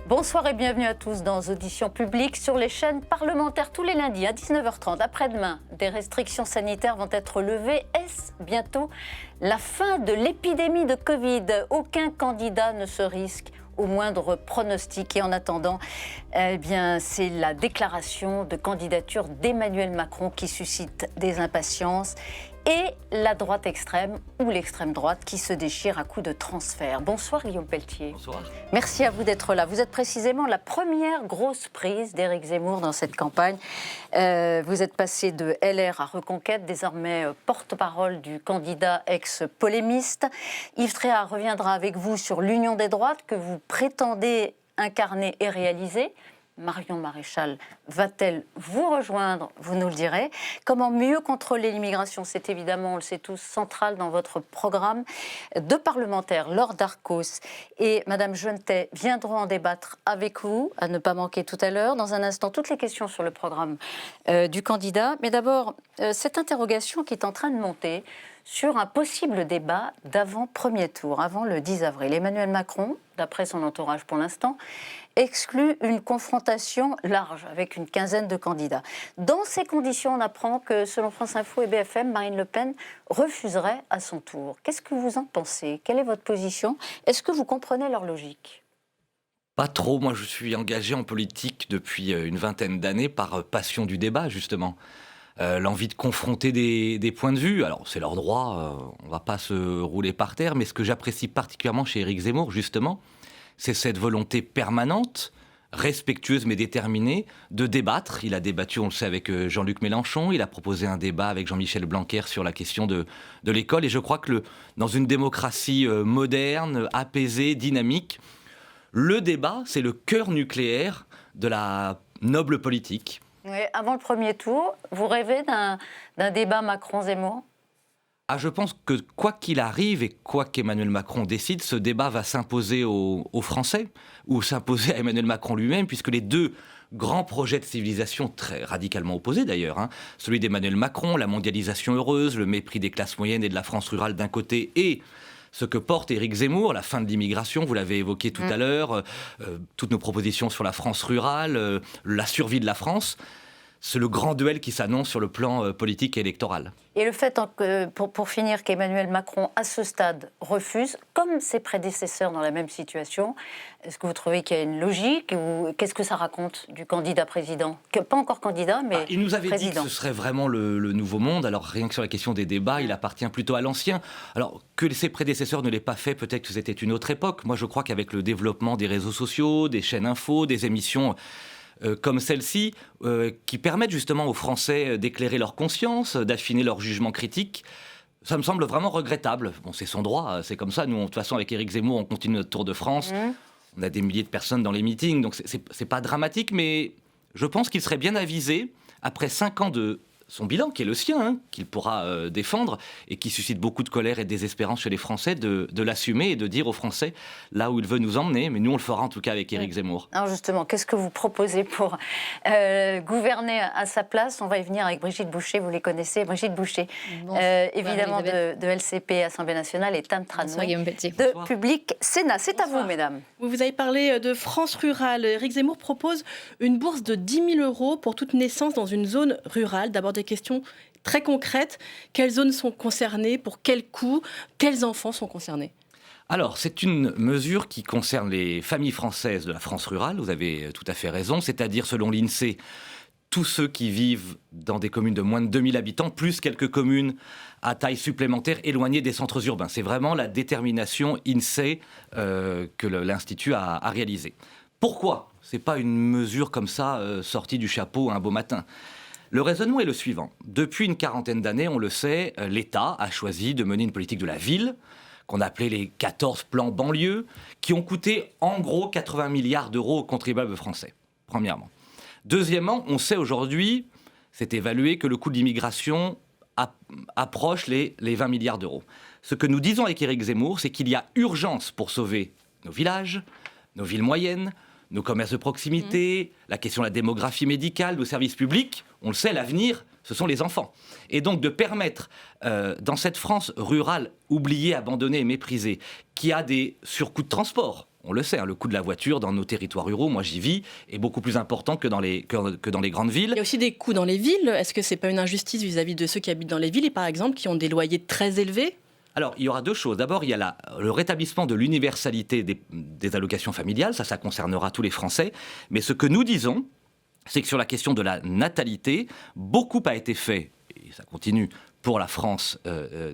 Bonsoir et bienvenue à tous dans Auditions publiques sur les chaînes parlementaires tous les lundis à 19h30. Après-demain, des restrictions sanitaires vont être levées. Est-ce bientôt la fin de l'épidémie de Covid? Aucun candidat ne se risque au moindre pronostic. Et en attendant, c'est la déclaration de candidature d'Emmanuel Macron qui suscite des impatiences et la droite extrême ou l'extrême droite qui se déchire à coups de transfert. Bonsoir Guillaume Pelletier. Bonsoir. Merci à vous d'être là. Vous êtes précisément la première grosse prise d'Éric Zemmour dans cette campagne. Vous êtes passé de LR à Reconquête, désormais porte-parole du candidat ex-polémiste. Yves Tréhard reviendra avec vous sur l'union des droites que vous prétendez incarner et réaliser. Marion Maréchal va-t-elle vous rejoindre? Vous nous le direz. Comment mieux contrôler l'immigration? C'est évidemment, on le sait tous, central dans votre programme. Deux parlementaires, Laure Darcos et Madame Jeunetet, viendront en débattre avec vous, à ne pas manquer tout à l'heure. Dans un instant, toutes les questions sur le programme du candidat. Mais d'abord, cette interrogation qui est en train de monter sur un possible débat d'avant premier tour, avant le 10 avril. Emmanuel Macron, d'après son entourage pour l'instant, exclut une confrontation large avec une quinzaine de candidats. Dans ces conditions, on apprend que, selon France Info et BFM, Marine Le Pen refuserait à son tour. Qu'est-ce que vous en pensez? Quelle est votre position? Est-ce que vous comprenez leur logique? Pas trop. Moi, je suis engagé en politique depuis une vingtaine d'années par passion du débat, justement. L'envie de confronter des points de vue. Alors, c'est leur droit, on ne va pas se rouler par terre, mais ce que j'apprécie particulièrement chez Éric Zemmour, justement, c'est cette volonté permanente, respectueuse mais déterminée, de débattre. Il a débattu, on le sait, avec Jean-Luc Mélenchon, il a proposé un débat avec Jean-Michel Blanquer sur la question de l'école, et je crois que dans une démocratie moderne, apaisée, dynamique, le débat, c'est le cœur nucléaire de la noble politique. Oui, avant le premier tour, vous rêvez d'un débat Macron-Zemmour? Je pense que quoi qu'il arrive et quoi qu'Emmanuel Macron décide, ce débat va s'imposer aux Français ou s'imposer à Emmanuel Macron lui-même, puisque les deux grands projets de civilisation, très radicalement opposés d'ailleurs, celui d'Emmanuel Macron, la mondialisation heureuse, le mépris des classes moyennes et de la France rurale d'un côté, et ce que porte Éric Zemmour, la fin de l'immigration, vous l'avez évoqué tout à l'heure, toutes nos propositions sur la France rurale, la survie de la France, c'est le grand duel qui s'annonce sur le plan politique et électoral. Et le fait, pour finir, qu'Emmanuel Macron, à ce stade, refuse, comme ses prédécesseurs dans la même situation, est-ce que vous trouvez qu'il y a une logique ou qu'est-ce que ça raconte du candidat président? Pas encore candidat, mais il nous avait président. dit que ce serait vraiment le nouveau monde. Alors, rien que sur la question des débats, il appartient plutôt à l'ancien. Alors, que ses prédécesseurs ne l'aient pas fait, peut-être que c'était une autre époque. Moi, je crois qu'avec le développement des réseaux sociaux, des chaînes info, des émissions comme celle-ci, qui permettent justement aux Français d'éclairer leur conscience, d'affiner leur jugement critique, ça me semble vraiment regrettable. Bon, c'est son droit, c'est comme ça. Nous, de toute façon, avec Éric Zemmour, on continue notre tour de France. On a des milliers de personnes dans les meetings, donc c'est pas dramatique, mais je pense qu'il serait bien avisé, après 5 ans de son bilan, qui est le sien, qu'il pourra défendre, et qui suscite beaucoup de colère et de désespérance chez les Français, de l'assumer et de dire aux Français là où il veut nous emmener. Mais nous, on le fera en tout cas avec Éric Zemmour. Alors justement, qu'est-ce que vous proposez pour gouverner à sa place? On va y venir avec Brigitte Boucher, vous les connaissez. Brigitte Boucher, évidemment de LCP, Assemblée nationale, et Tam Tranoui de Public Sénat. C'est à vous, mesdames. Vous avez parlé de France rurale. Éric Zemmour propose une bourse de 10 000 € pour toute naissance dans une zone rurale. D'abord, des questions très concrètes. Quelles zones sont concernées? Pour quel coût? Quels enfants sont concernés? Alors, c'est une mesure qui concerne les familles françaises de la France rurale, vous avez tout à fait raison, c'est-à-dire, selon l'INSEE, tous ceux qui vivent dans des communes de moins de 2000 habitants, plus quelques communes à taille supplémentaire éloignées des centres urbains. C'est vraiment la détermination INSEE que l'Institut a réalisée. Pourquoi? Ce n'est pas une mesure comme ça, sortie du chapeau un beau matin. Le raisonnement est le suivant. Depuis une quarantaine d'années, on le sait, l'État a choisi de mener une politique de la ville, qu'on appelait les 14 plans banlieue, qui ont coûté en gros 80 milliards d'euros aux contribuables français, premièrement. Deuxièmement, on sait aujourd'hui, c'est évalué, que le coût de l'immigration approche les 20 milliards d'euros. Ce que nous disons avec Éric Zemmour, c'est qu'il y a urgence pour sauver nos villages, nos villes moyennes, nos commerces de proximité, la question de la démographie médicale, nos services publics. On le sait, l'avenir, ce sont les enfants. Et donc de permettre, dans cette France rurale oubliée, abandonnée et méprisée, qui a des surcoûts de transport, On le sait, le coût de la voiture dans nos territoires ruraux, moi j'y vis, est beaucoup plus important que dans les grandes villes. Il y a aussi des coûts dans les villes. Est-ce que c'est pas une injustice vis-à-vis de ceux qui habitent dans les villes et par exemple qui ont des loyers très élevés ? Alors, il y aura deux choses. D'abord, il y a le rétablissement de l'universalité des allocations familiales. Ça concernera tous les Français. Mais ce que nous disons, c'est que sur la question de la natalité, beaucoup a été fait, et ça continue, pour la France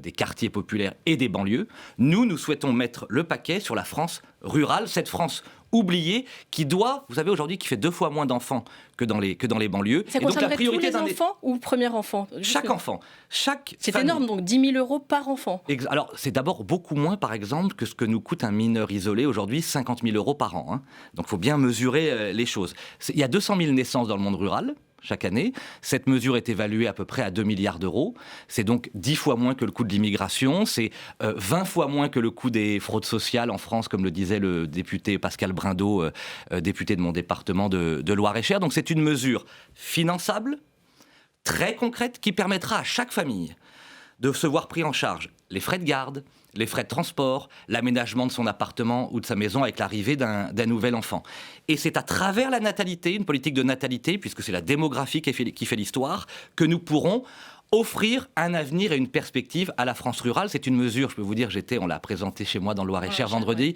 des quartiers populaires et des banlieues. Nous souhaitons mettre le paquet sur la France rurale, cette France oubliée vous savez aujourd'hui, qui fait 2 fois moins d'enfants que dans les banlieues. Ça concernerait tous les enfants ou premier enfant ? Chaque enfant. C'est énorme, donc 10 000 € par enfant. Alors, c'est d'abord beaucoup moins, par exemple, que ce que nous coûte un mineur isolé aujourd'hui, 50 000 € par an. Donc, il faut bien mesurer les choses. Il y a 200 000 naissances dans le monde rural chaque année. Cette mesure est évaluée à peu près à 2 milliards d'euros. C'est donc 10 fois moins que le coût de l'immigration. C'est 20 fois moins que le coût des fraudes sociales en France, comme le disait le député Pascal Brindeau, député de mon département de Loir-et-Cher. Donc c'est une mesure finançable, très concrète, qui permettra à chaque famille de se voir pris en charge les frais de garde, les frais de transport, l'aménagement de son appartement ou de sa maison avec l'arrivée d'un nouvel enfant. Et c'est à travers la natalité, une politique de natalité, puisque c'est la démographie qui fait l'histoire, que nous pourrons offrir un avenir et une perspective à la France rurale. C'est une mesure, je peux vous dire, on l'a présentée chez moi dans le Loir-et-Cher vendredi.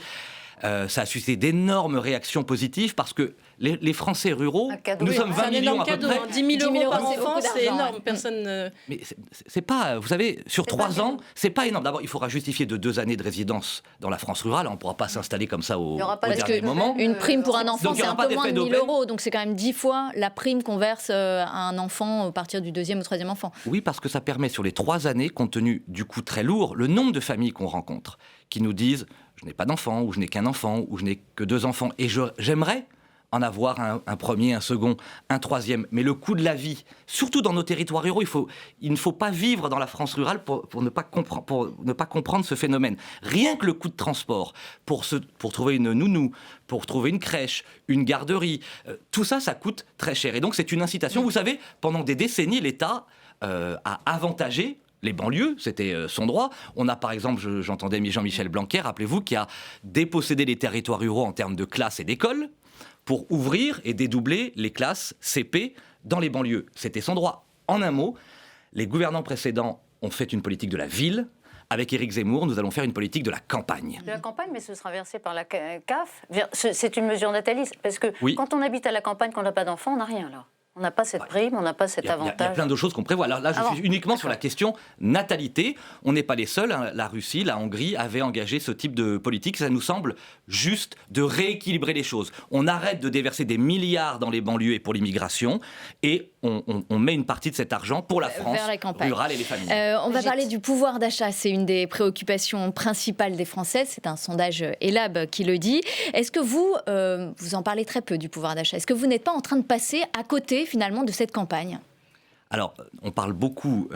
Ça a suscité d'énormes réactions positives parce que les Français ruraux, nous sommes 20 millions à peu près. 10 000 € par enfant, c'est énorme. Personne. Mais c'est pas, vous savez, sur 3 ans, c'est pas énorme. D'abord, il faudra justifier de 2 années de résidence dans la France rurale. On ne pourra pas s'installer comme ça au dernier moment. Une prime pour un enfant, c'est un peu moins de 1 000 €. Donc c'est quand même 10 fois la prime qu'on verse à un enfant à partir du 2e ou 3e enfant. Oui, parce que ça permet sur les 3 années, compte tenu du coût très lourd, le nombre de familles qu'on rencontre, qui nous disent je n'ai pas d'enfant, ou je n'ai qu'un enfant, ou je n'ai que 2 enfants, et j'aimerais en avoir un premier, un second, un troisième. Mais le coût de la vie, surtout dans nos territoires ruraux, il ne faut pas vivre dans la France rurale pour ne pas comprendre ce phénomène. Rien que le coût de transport, pour trouver une nounou, pour trouver une crèche, une garderie, tout ça, ça coûte très cher. Et donc c'est une incitation. Vous savez, pendant des décennies, l'État a avantagé les banlieues, c'était son droit. On a par exemple, j'entendais Jean-Michel Blanquer, rappelez-vous, qui a dépossédé les territoires ruraux en termes de classes et d'écoles pour ouvrir et dédoubler les classes CP dans les banlieues. C'était son droit. En un mot, les gouvernants précédents ont fait une politique de la ville. Avec Éric Zemmour, nous allons faire une politique de la campagne. De la campagne, mais ce sera versé par la CAF. C'est une mesure nataliste, parce que quand on habite à la campagne, qu'on n'a pas d'enfant, on n'a rien là. On n'a pas cette prime, on n'a pas cet avantage. Il y a plein de choses qu'on prévoit. Là, je suis uniquement sur la question natalité. On n'est pas les seuls. La Russie, la Hongrie avaient engagé ce type de politique. Ça nous semble juste de rééquilibrer les choses. On arrête de déverser des milliards dans les banlieues et pour l'immigration et on met une partie de cet argent pour la France rurale et les familles. On va parler du pouvoir d'achat. C'est une des préoccupations principales des Français. C'est un sondage Elab qui le dit. Est-ce que vous en parlez très peu du pouvoir d'achat. Est-ce que vous n'êtes pas en train de passer à côté finalement de cette campagne ? Alors, on parle beaucoup,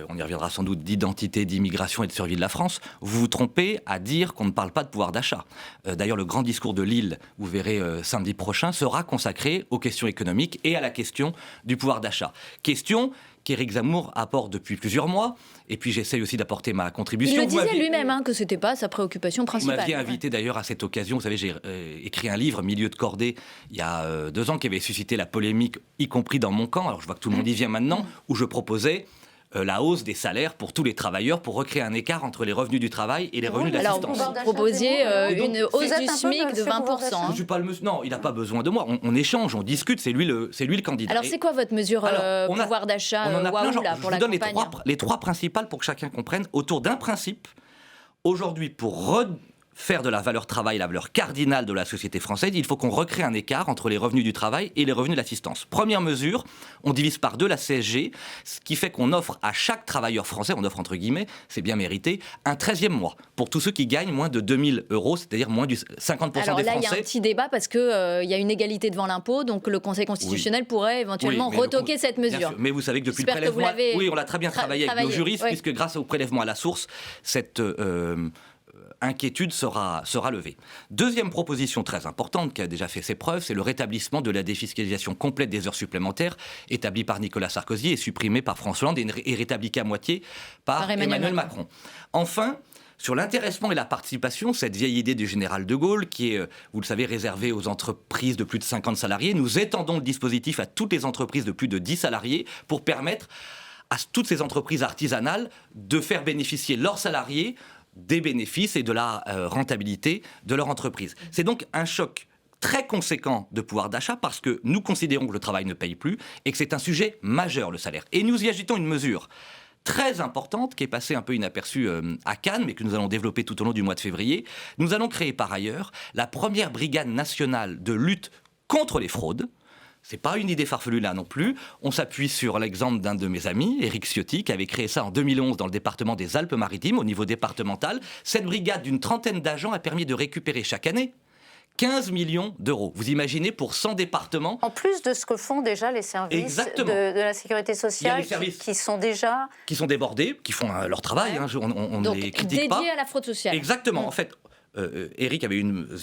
on y reviendra sans doute, d'identité, d'immigration et de survie de la France. Vous vous trompez à dire qu'on ne parle pas de pouvoir d'achat. D'ailleurs, le grand discours de Lille, vous verrez samedi prochain, sera consacré aux questions économiques et à la question du pouvoir d'achat. Question qu'Éric Zemmour apporte depuis plusieurs mois, et puis j'essaye aussi d'apporter ma contribution. Il le disait lui-même, que ce n'était pas sa préoccupation principale. Vous m'aviez invité d'ailleurs à cette occasion, vous savez, j'ai écrit un livre, Milieu de cordée, il y a 2 ans, qui avait suscité la polémique, y compris dans mon camp, alors je vois que tout le monde y vient maintenant, où je proposais la hausse des salaires pour tous les travailleurs pour recréer un écart entre les revenus du travail et les revenus de l'assistance. Alors, vous proposiez une hausse du SMIC de 20%. Je suis pas non, il n'a pas besoin de moi. On échange, on discute, c'est lui le candidat. Alors, c'est quoi votre mesure pouvoir d'achat pour la campagne ? Je vous donne les trois principales pour que chacun comprenne, autour d'un principe. Aujourd'hui, pour faire de la valeur travail la valeur cardinale de la société française, il faut qu'on recrée un écart entre les revenus du travail et les revenus de l'assistance. Première mesure, on divise par 2 la CSG, ce qui fait qu'on offre à chaque travailleur français, on offre entre guillemets, c'est bien mérité, un 13e mois pour tous ceux qui gagnent moins de 2 000 €, c'est-à-dire moins du 50% des Français. Alors là, il y a un petit débat parce qu'il y a une égalité devant l'impôt, donc le Conseil constitutionnel pourrait éventuellement retoquer cette mesure. Mais vous savez que depuis le prélèvement, on l'a très bien travaillé avec nos juristes, puisque grâce au prélèvement à la source, cette inquiétude sera levée. Deuxième proposition très importante qui a déjà fait ses preuves, c'est le rétablissement de la défiscalisation complète des heures supplémentaires établie par Nicolas Sarkozy et supprimée par François Hollande et rétablie qu'à moitié par Emmanuel Macron. Enfin, Sur l'intéressement et la participation, cette vieille idée du général de Gaulle, qui est, vous le savez, réservée aux entreprises de plus de 50 salariés, nous étendons le dispositif à toutes les entreprises de plus de 10 salariés pour permettre à toutes ces entreprises artisanales de faire bénéficier leurs salariés des bénéfices et de la rentabilité de leur entreprise. C'est donc un choc très conséquent de pouvoir d'achat parce que nous considérons que le travail ne paye plus et que c'est un sujet majeur, le salaire. Et nous y ajoutons une mesure très importante qui est passée un peu inaperçue à Cannes, mais que nous allons développer tout au long du mois de février. Nous allons créer par ailleurs la première brigade nationale de lutte contre les fraudes. C'est pas une idée farfelue là non plus. On s'appuie sur l'exemple d'un de mes amis, Éric Ciotti, qui avait créé ça en 2011 dans le département des Alpes-Maritimes, au niveau départemental. Cette brigade d'une trentaine d'agents a permis de récupérer chaque année 15 millions d'euros. Vous imaginez, pour 100 départements. En plus de ce que font déjà les services de la sécurité sociale, qui sont déjà... Qui sont débordés, qui font leur travail, ouais. On donc, ne les critique pas. Dédiés à la fraude sociale. Exactement, en fait...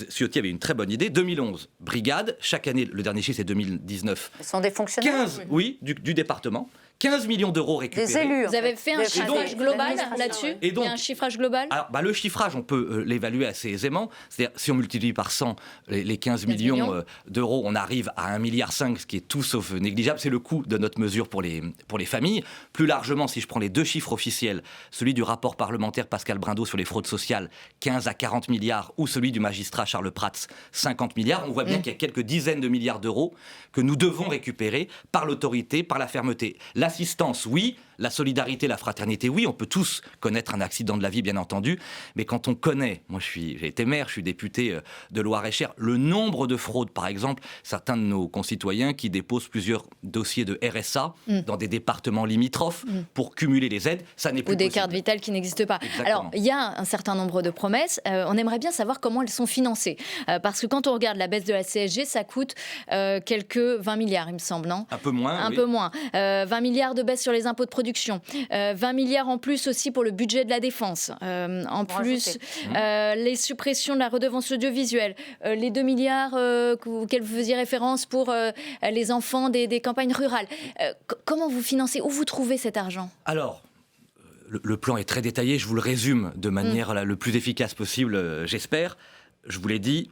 Ciotti avait une très bonne idée. 2011, brigade. Chaque année, le dernier chiffre, c'est 2019. Ce sont des fonctionnaires. 15, oui, du département. 15 millions d'euros récupérés. Des élus. Vous avez fait un chiffrage global là-dessus ? Et donc, il y a un chiffrage global ? Alors, le chiffrage, on peut l'évaluer assez aisément. C'est-à-dire, si on multiplie par 100 les 15 millions d'euros, on arrive à 1,5 milliard, ce qui est tout sauf négligeable. C'est le coût de notre mesure pour les familles. Plus largement, si je prends les deux chiffres officiels, celui du rapport parlementaire Pascal Brindot sur les fraudes sociales, 15 à 40 milliards, ou celui du magistrat Charles Prats, 50 milliards, on voit bien qu'il y a quelques dizaines de milliards d'euros que nous devons récupérer par l'autorité, par la fermeté. L'assistance, oui. La solidarité, la fraternité, oui, on peut tous connaître un accident de la vie, bien entendu, mais quand on connaît, moi j'ai été maire, je suis député de Loir-et-Cher, le nombre de fraudes, par exemple, certains de nos concitoyens qui déposent plusieurs dossiers de RSA dans des départements limitrophes pour cumuler les aides, ça n'est plus possible. Ou des possible. cartes vitales qui n'existent pas. Exactement. Alors, il y a un certain nombre de promesses, on aimerait bien savoir comment elles sont financées, parce que quand on regarde la baisse de la CSG, ça coûte quelques 20 milliards, il me semble, non ? Un peu moins, oui. Peu moins. 20 milliards de baisse sur les impôts de production. 20 milliards en plus aussi pour le budget de la défense. En plus, les suppressions de la redevance audiovisuelle. Les 2 milliards auxquels vous faisiez référence pour les enfants des campagnes rurales. Comment vous financez ? Où vous trouvez cet argent ? Alors, le plan est très détaillé. Je vous le résume de manière le plus efficace possible, j'espère. Je vous l'ai dit.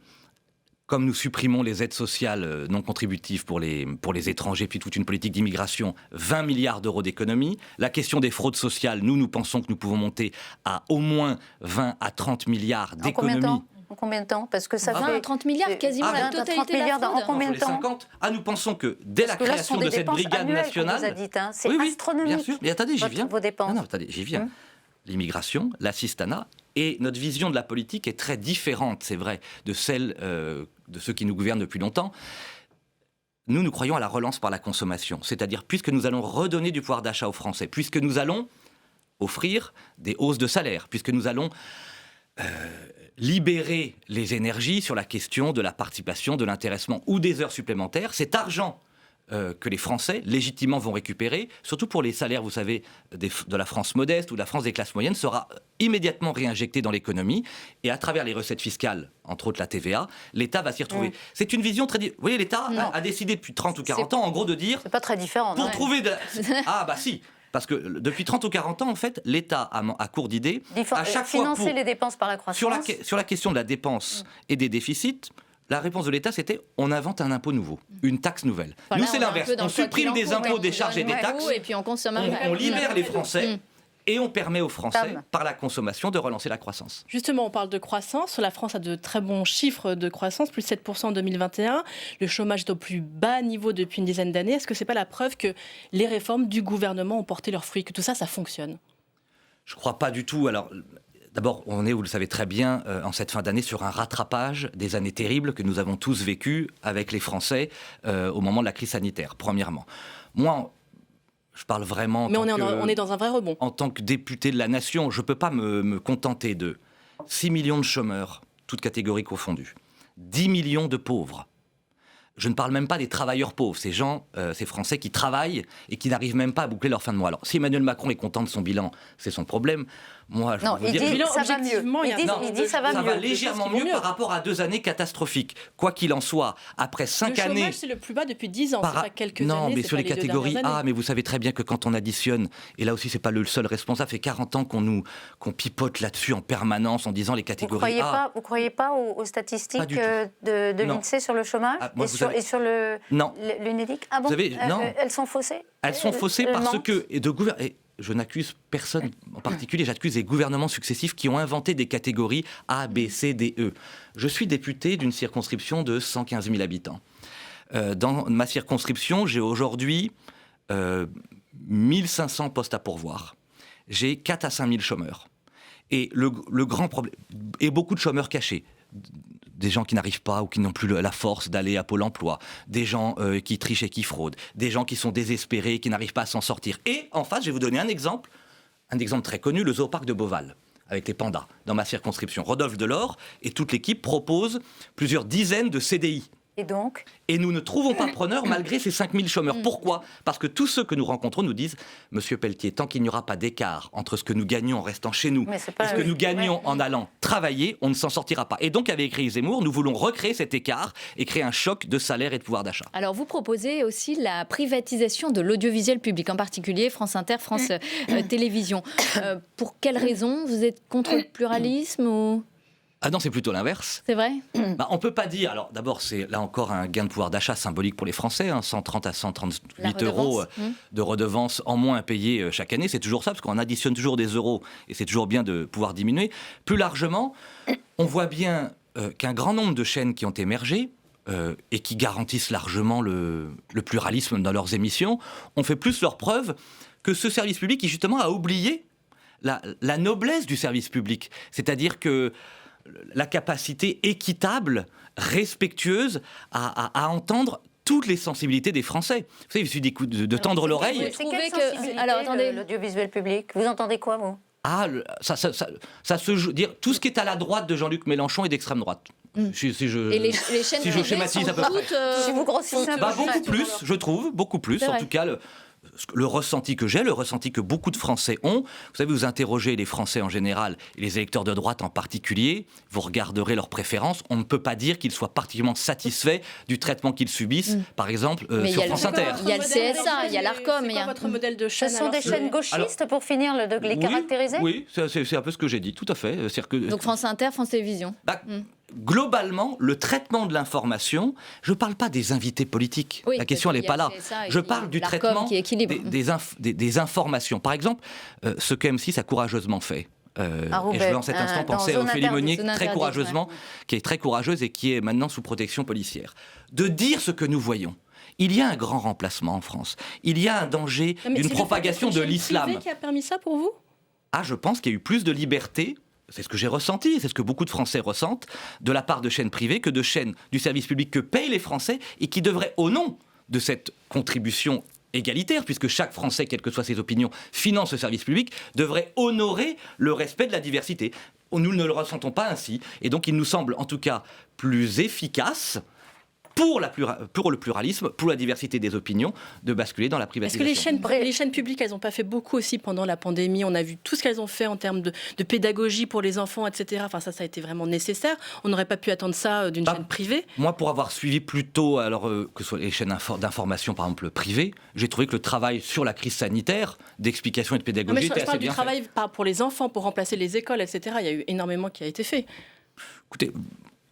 Comme nous supprimons les aides sociales non contributives pour les étrangers, puis toute une politique d'immigration, 20 milliards d'euros d'économies. La question des fraudes sociales, nous pensons que nous pouvons monter à au moins 20 à 30 milliards d'économies. En combien de temps ? Parce que ça 20 fait à 30 milliards, quasiment la totalité de la fraude. En combien de temps ? 50. Nous pensons que dès la création de cette brigade nationale... Vous a dit, c'est astronomique. Bien sûr. Mais attendez, j'y viens. Vos dépenses. Non, attendez, j'y viens. L'immigration, l'assistanat, et notre vision de la politique est très différente, c'est vrai, de celle de ceux qui nous gouvernent depuis longtemps. Nous croyons à la relance par la consommation, c'est-à-dire puisque nous allons redonner du pouvoir d'achat aux Français, puisque nous allons offrir des hausses de salaire, puisque nous allons libérer les énergies sur la question de la participation, de l'intéressement ou des heures supplémentaires, cet argent que les Français, légitimement, vont récupérer, surtout pour les salaires, vous savez, de la France modeste ou de la France des classes moyennes, sera immédiatement réinjecté dans l'économie. Et à travers les recettes fiscales, entre autres la TVA, l'État va s'y retrouver. C'est une vision très... Vous voyez, l'État a décidé depuis 30 ou 40 ans, en gros, de dire... C'est pas très différent. Pour trouver... Ah, bah si. Parce que depuis 30 ou 40 ans, en fait, l'État a court d'idées. À chaque fois, financer les dépenses par la croissance. Sur la question de la dépense et des déficits... La réponse de l'État, c'était on invente un impôt nouveau, une taxe nouvelle. Voilà, nous, c'est l'inverse. On supprime des impôts, des charges et des taxes. Et puis on consomme on libère les Français et on permet aux Français, par la consommation, de relancer la croissance. Justement, on parle de croissance. La France a de très bons chiffres de croissance, plus 7% en 2021. Le chômage est au plus bas niveau depuis une dizaine d'années. Est-ce que ce n'est pas la preuve que les réformes du gouvernement ont porté leurs fruits, que tout ça, ça fonctionne ? Je ne crois pas du tout. Alors... D'abord, on est, vous le savez très bien, en cette fin d'année, sur un rattrapage des années terribles que nous avons tous vécues avec les Français au moment de la crise sanitaire, premièrement. Moi, je parle vraiment... Mais on est dans un vrai rebond. En tant que député de la nation, je ne peux pas me contenter de 6 millions de chômeurs, toutes catégories confondues, 10 millions de pauvres. Je ne parle même pas des travailleurs pauvres, ces gens, ces Français qui travaillent et qui n'arrivent même pas à boucler leur fin de mois. Alors, si Emmanuel Macron est content de son bilan, c'est son problème. Moi, je Non, peux vous il dire... dit ça va mieux. objectivement, il y a Il dit ça va Ça mieux. va légèrement mieux par rapport à 2 années catastrophiques. Quoi qu'il en soit, après 5 Le années... chômage, c'est le plus bas depuis 10 ans, c'est pas quelques non, années. mais c'est sur pas les deux catégories dernières A, années. mais vous savez très bien que quand on additionne, et là aussi c'est pas le seul responsable, fait 40 ans qu'on pipote là-dessus en permanence en disant les catégories A. Vous croyez pas aux statistiques Pas du tout. de Non. l'INSEE sur le chômage Moi, vous savez- et sur Non. l'UNEDIC? Ah bon? Vous savez, non. Elles sont faussées? Elles sont faussées Elles parce mentent? que... Et je n'accuse personne en particulier, j'accuse les gouvernements successifs qui ont inventé des catégories A, B, C, D, E. Je suis député d'une circonscription de 115 000 habitants. Dans ma circonscription, j'ai aujourd'hui 1500 postes à pourvoir. J'ai 4 à 5 000 chômeurs. Et le grand problème... Et beaucoup de chômeurs cachés. Des gens qui n'arrivent pas ou qui n'ont plus la force d'aller à Pôle emploi, des gens qui trichent et qui fraudent, des gens qui sont désespérés et qui n'arrivent pas à s'en sortir. Et en face, je vais vous donner un exemple très connu, le zooparc de Beauval, avec les pandas, dans ma circonscription. Rodolphe Delors et toute l'équipe proposent plusieurs dizaines de CDI. Et donc? Et nous ne trouvons pas preneur malgré ces 5000 chômeurs. Pourquoi? Parce que tous ceux que nous rencontrons nous disent « Monsieur Pelletier, tant qu'il n'y aura pas d'écart entre ce que nous gagnons en restant chez nous Mais c'est pas et ce que nous gagnons en allant travailler, on ne s'en sortira pas. » Et donc avec Éric Zemmour, nous voulons recréer cet écart et créer un choc de salaire et de pouvoir d'achat. Alors, vous proposez aussi la privatisation de l'audiovisuel public, en particulier France Inter, France Télévisions. Pour quelles raisons? Vous êtes contre le pluralisme ou... Ah non, c'est plutôt l'inverse. C'est vrai? On ne peut pas dire... Alors d'abord, c'est là encore un gain de pouvoir d'achat symbolique pour les Français, 130 à 138 euros de redevances en moins à payer chaque année. C'est toujours ça, parce qu'on additionne toujours des euros et c'est toujours bien de pouvoir diminuer. Plus largement, on voit bien qu'un grand nombre de chaînes qui ont émergé et qui garantissent largement le pluralisme dans leurs émissions ont fait plus leur preuve que ce service public qui justement a oublié la noblesse du service public. C'est-à-dire que la capacité équitable, respectueuse à entendre toutes les sensibilités des Français. Vous savez, il suffit de tendre l'oreille. C'est quelle que- sensibilité, alors, attendez. l'audiovisuel public? Vous entendez quoi, vous? Ah, ça se joue. Dire tout ce qui est à la droite de Jean-Luc Mélenchon est d'extrême droite. Si Et les chaînes si je privées schématise sont à peu près. toutes, Si vous grossissez un peu le Beaucoup trait. plus, je trouve, beaucoup plus. C'est En vrai. tout cas, le ressenti que j'ai, le ressenti que beaucoup de Français ont. Vous savez, vous interrogez les Français en général et les électeurs de droite en particulier, vous regarderez leurs préférences. On ne peut pas dire qu'ils soient particulièrement satisfaits du traitement qu'ils subissent, par exemple, Mais il sur y a le- France Inter. Il y a le CSA, il y a l'ARCOM, C'est il y a- quoi votre modèle de Ce chaîne sont alors, des chaînes gauchistes, pour finir de les caractériser? Oui, c'est un peu ce que j'ai dit, tout à fait. C'est-à-dire que, Donc France Inter, France Télévisions. globalement, le traitement de l'information, je ne parle pas des invités politiques. Oui, La question, elle parce n'est qu'il pas y a là. le CSA et Je puis parle du l'ARCOM traitement qui équilibre. des informations. Par exemple, ce que M6 a courageusement fait. À Roubaix, Et je veux en cet instant dans penser à zone Ophélie interdite, Meunier, zone très interdite, courageusement, qui est très courageuse et qui est maintenant sous protection policière. De dire ce que nous voyons. Il y a un grand remplacement en France. Il y a un danger Non, mais d'une c'est le fait propagation d'être de une chaîne l'islam. privée qui a permis ça pour vous? Ah, je pense qu'il y a eu plus de liberté, c'est ce que j'ai ressenti, c'est ce que beaucoup de Français ressentent, de la part de chaînes privées que de chaînes du service public que payent les Français et qui devraient, au nom de cette contribution égalitaire, puisque chaque Français, quelles que soient ses opinions, finance ce service public, devrait honorer le respect de la diversité. Nous ne le ressentons pas ainsi, et donc il nous semble en tout cas plus efficace pour le pluralisme, pour la diversité des opinions, de basculer dans la Est-ce privatisation. que les chaînes publiques, elles n'ont pas fait beaucoup aussi pendant la pandémie? On a vu tout ce qu'elles ont fait en termes de pédagogie pour les enfants, etc. Enfin, ça a été vraiment nécessaire. On n'aurait pas pu attendre ça d'une chaîne privée. Moi, pour avoir suivi plutôt, que ce soit les chaînes d'information, par exemple, privées, j'ai trouvé que le travail sur la crise sanitaire, d'explication et de Non, mais pédagogie je était assez parle du bien fait. travail pas pour les enfants, pour remplacer les écoles, etc. Il y a eu énormément qui a été fait. Écoutez,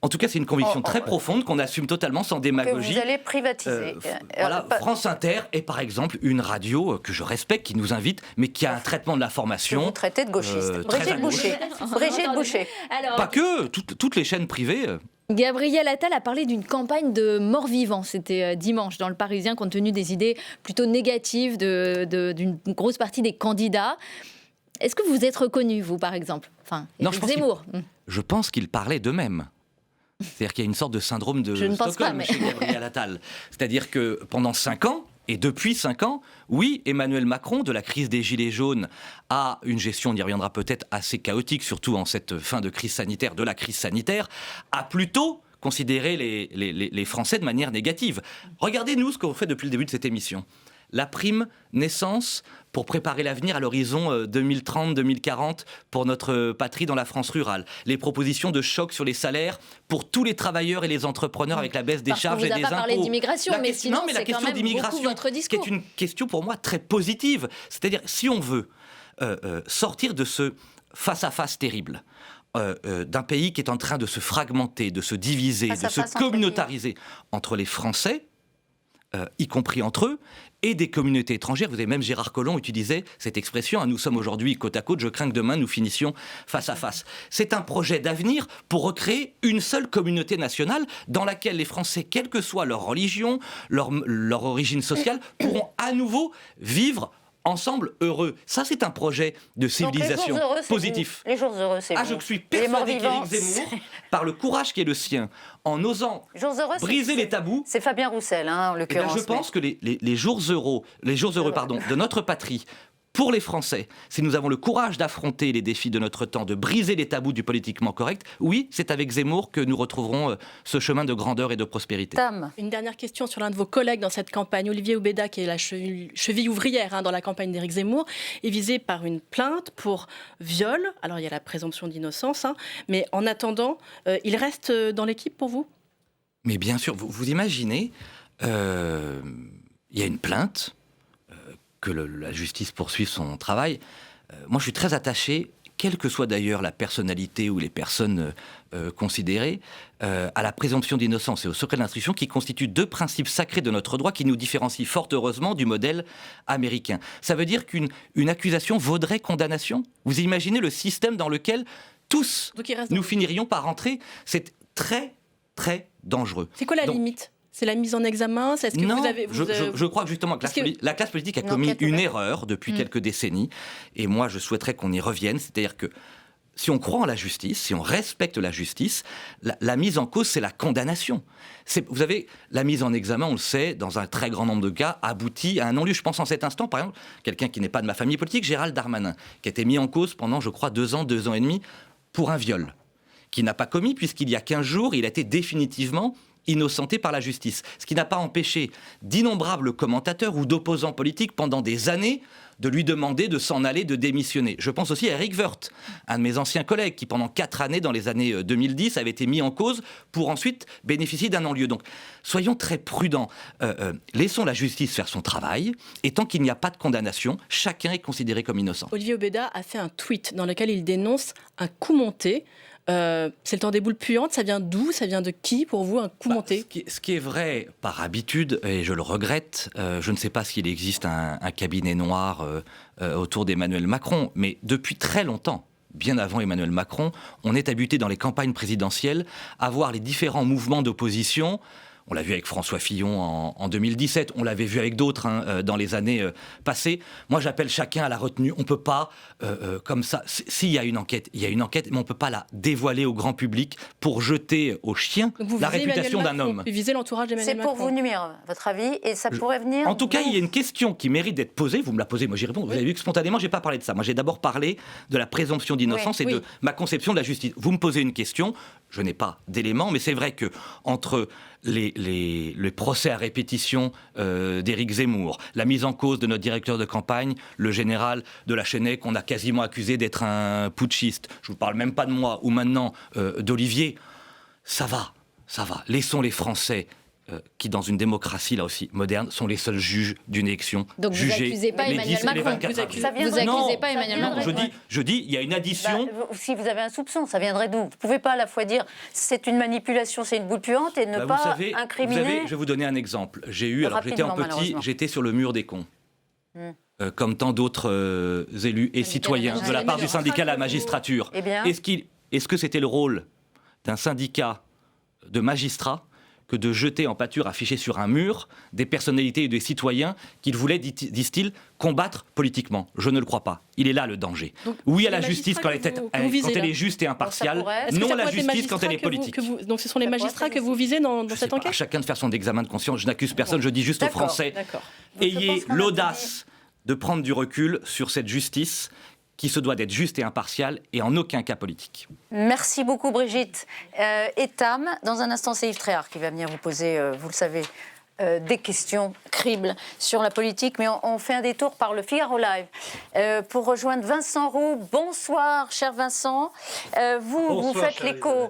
en tout cas, c'est une conviction très profonde qu'on assume totalement sans Que démagogie. vous allez privatiser. Voilà, France Inter est par exemple une radio que je respecte, qui nous invite, mais qui a un traitement de Que l'information. vous traitez de gauchiste. très Brigitte à gauche. Boucher. Brigitte Boucher. Alors, Pas que, toutes les chaînes privées. Gabriel Attal a parlé d'une campagne de mort-vivant. C'était dimanche dans Le Parisien, compte tenu des idées plutôt négatives d'une grosse partie des candidats. Est-ce que vous êtes reconnu, vous, par exemple? Enfin, Non, Éric je pense Zemmour. Je pense qu'ils parlaient d'eux-mêmes. C'est-à-dire qu'il y a une sorte de syndrome de Je ne pense Stockholm pas, mais- chez Gabriel Attal. C'est-à-dire que pendant 5 ans, et depuis 5 ans, oui, Emmanuel Macron, de la crise des Gilets jaunes à une gestion, on y reviendra peut-être, assez chaotique, surtout en cette fin de crise sanitaire, de la crise sanitaire, a plutôt considéré les Français de manière négative. Regardez-nous ce qu'on fait depuis le début de cette émission. la prime naissance pour préparer l'avenir à l'horizon 2030-2040 pour notre patrie dans la France rurale. Les propositions de choc sur les salaires pour tous les travailleurs et les entrepreneurs avec la baisse des charges et des impôts. On vous a pas parlé d'immigration, mais sinon c'est quand même beaucoup votre discours. Qui est une question pour moi très positive. C'est-à-dire, si on veut sortir de ce face-à-face terrible, d'un pays qui est en train de se fragmenter, de se diviser, de se communautariser entre les Français, y compris entre eux, et des communautés étrangères. Vous avez même Gérard Collomb utilisé cette expression, nous sommes aujourd'hui côte à côte, je crains que demain nous finissions face à face. C'est un projet d'avenir pour recréer une seule communauté nationale dans laquelle les Français, quelle que soit leur religion, leur origine sociale, pourront à nouveau vivre ensemble heureux. Ça, c'est un projet de civilisation positif. Les jours heureux, c'est je suis persuadé qu'Éric Zemmour, par le courage qui est le sien, en osant briser les tabous... C'est Fabien Roussel, en l'occurrence. Je pense que les jours heureux de notre patrie, pour les Français, si nous avons le courage d'affronter les défis de notre temps, de briser les tabous du politiquement correct, oui, c'est avec Zemmour que nous retrouverons ce chemin de grandeur et de prospérité. Tam. Une dernière question sur l'un de vos collègues dans cette campagne, Olivier Houbeda, qui est la cheville ouvrière dans la campagne d'Éric Zemmour, est visé par une plainte pour viol. Alors il y a la présomption d'innocence, mais en attendant, il reste dans l'équipe pour vous ? Mais bien sûr, vous imaginez, il y a une plainte, que la justice poursuive son travail. Moi, je suis très attaché, quelle que soit d'ailleurs la personnalité ou les personnes considérées, à la présomption d'innocence et au secret d'instruction, qui constituent deux principes sacrés de notre droit qui nous différencient fort heureusement du modèle américain. Ça veut dire qu'une accusation vaudrait condamnation. Vous imaginez le système dans lequel tous nous finirions par rentrer. C'est très, très dangereux. C'est quoi la limite ? C'est la mise en examen ? C'est Non, je crois que justement la classe politique a commis une erreur depuis quelques décennies. Et moi, je souhaiterais qu'on y revienne. C'est-à-dire que si on croit en la justice, si on respecte la justice, la mise en cause, c'est la condamnation. Vous savez, la mise en examen, on le sait, dans un très grand nombre de cas, aboutit à un non-lieu. Je pense en cet instant, par exemple, quelqu'un qui n'est pas de ma famille politique, Gérald Darmanin, qui a été mis en cause pendant, je crois, 2 ans et demi, pour un viol, qu'il n'a pas commis, puisqu'il y a 15 jours, il a été définitivement innocenté par la justice. Ce qui n'a pas empêché d'innombrables commentateurs ou d'opposants politiques pendant des années de lui demander de s'en aller, de démissionner. Je pense aussi à Éric Woerth, un de mes anciens collègues, qui pendant 4 années, dans les années 2010, avait été mis en cause pour ensuite bénéficier d'un non-lieu. Donc, soyons très prudents. Laissons la justice faire son travail, et tant qu'il n'y a pas de condamnation, chacun est considéré comme innocent. Olivier Houbeda a fait un tweet dans lequel il dénonce un coup monté. C'est le temps des boules puantes, ça vient d'où ? Ça vient de qui pour vous, un coup monté ? Ce qui est vrai par habitude, et je le regrette, je ne sais pas s'il existe un cabinet noir autour d'Emmanuel Macron, mais depuis très longtemps, bien avant Emmanuel Macron, on est habitué dans les campagnes présidentielles à voir les différents mouvements d'opposition. On l'a vu avec François Fillon en 2017, on l'avait vu avec d'autres dans les années passées. Moi, j'appelle chacun à la retenue. On ne peut pas, comme ça, s'il y a une enquête, il y a une enquête, mais on ne peut pas la dévoiler au grand public pour jeter au chien la réputation d'un homme. Vous visez l'entourage d'Emmanuel Macron. C'est pour vous nuire, à votre avis, et ça pourrait venir... En tout cas, il y a une question qui mérite d'être posée. Vous me la posez, moi j'y réponds. Vous avez vu que spontanément, je n'ai pas parlé de ça. Moi, j'ai d'abord parlé de la présomption d'innocence et de ma conception de la justice. Vous me posez une question, je n'ai pas d'éléments, mais c'est vrai que entre les procès à répétition d'Éric Zemmour, la mise en cause de notre directeur de campagne, le général de la Chênaie, qu'on a quasiment accusé d'être un putschiste, je ne vous parle même pas de moi, ou maintenant d'Olivier, ça va. Laissons les Français qui, dans une démocratie, là aussi, moderne, sont les seuls juges d'une élection. Donc vous n'accusez pas Emmanuel Macron. Vous n'accusez pas Emmanuel Macron. Je dis, il y a une addition. Si vous avez un soupçon, ça viendrait d'où ? Vous ne pouvez pas à la fois dire c'est une manipulation, c'est une boule puante, et ne pas incriminer... je vais vous donner un exemple. J'étais en petit, j'étais sur le mur des cons. Comme tant d'autres élus et citoyens, de la part du syndicat de la magistrature. Est-ce que c'était le rôle d'un syndicat de magistrats que de jeter en pâture, afficher sur un mur, des personnalités et des citoyens qu'ils voulaient, disent-ils, combattre politiquement? Je ne le crois pas. Il est là le danger. Donc, oui à la justice quand elle est juste et impartiale, non à la justice quand elle est politique. Donc ce sont les magistrats que vous visez dans cette enquête? À chacun de faire son examen de conscience. Je n'accuse personne, je dis juste aux Français, ayez l'audace de prendre du recul sur cette justice qui se doit d'être juste et impartiale et en aucun cas politique. Merci beaucoup Brigitte. Et Tam, dans un instant c'est Yves Tréhard qui va venir vous poser, vous le savez, des questions cribles sur la politique, mais on fait un détour par le Figaro Live pour rejoindre Vincent Roux. Bonsoir, cher Vincent. Vous faites l'écho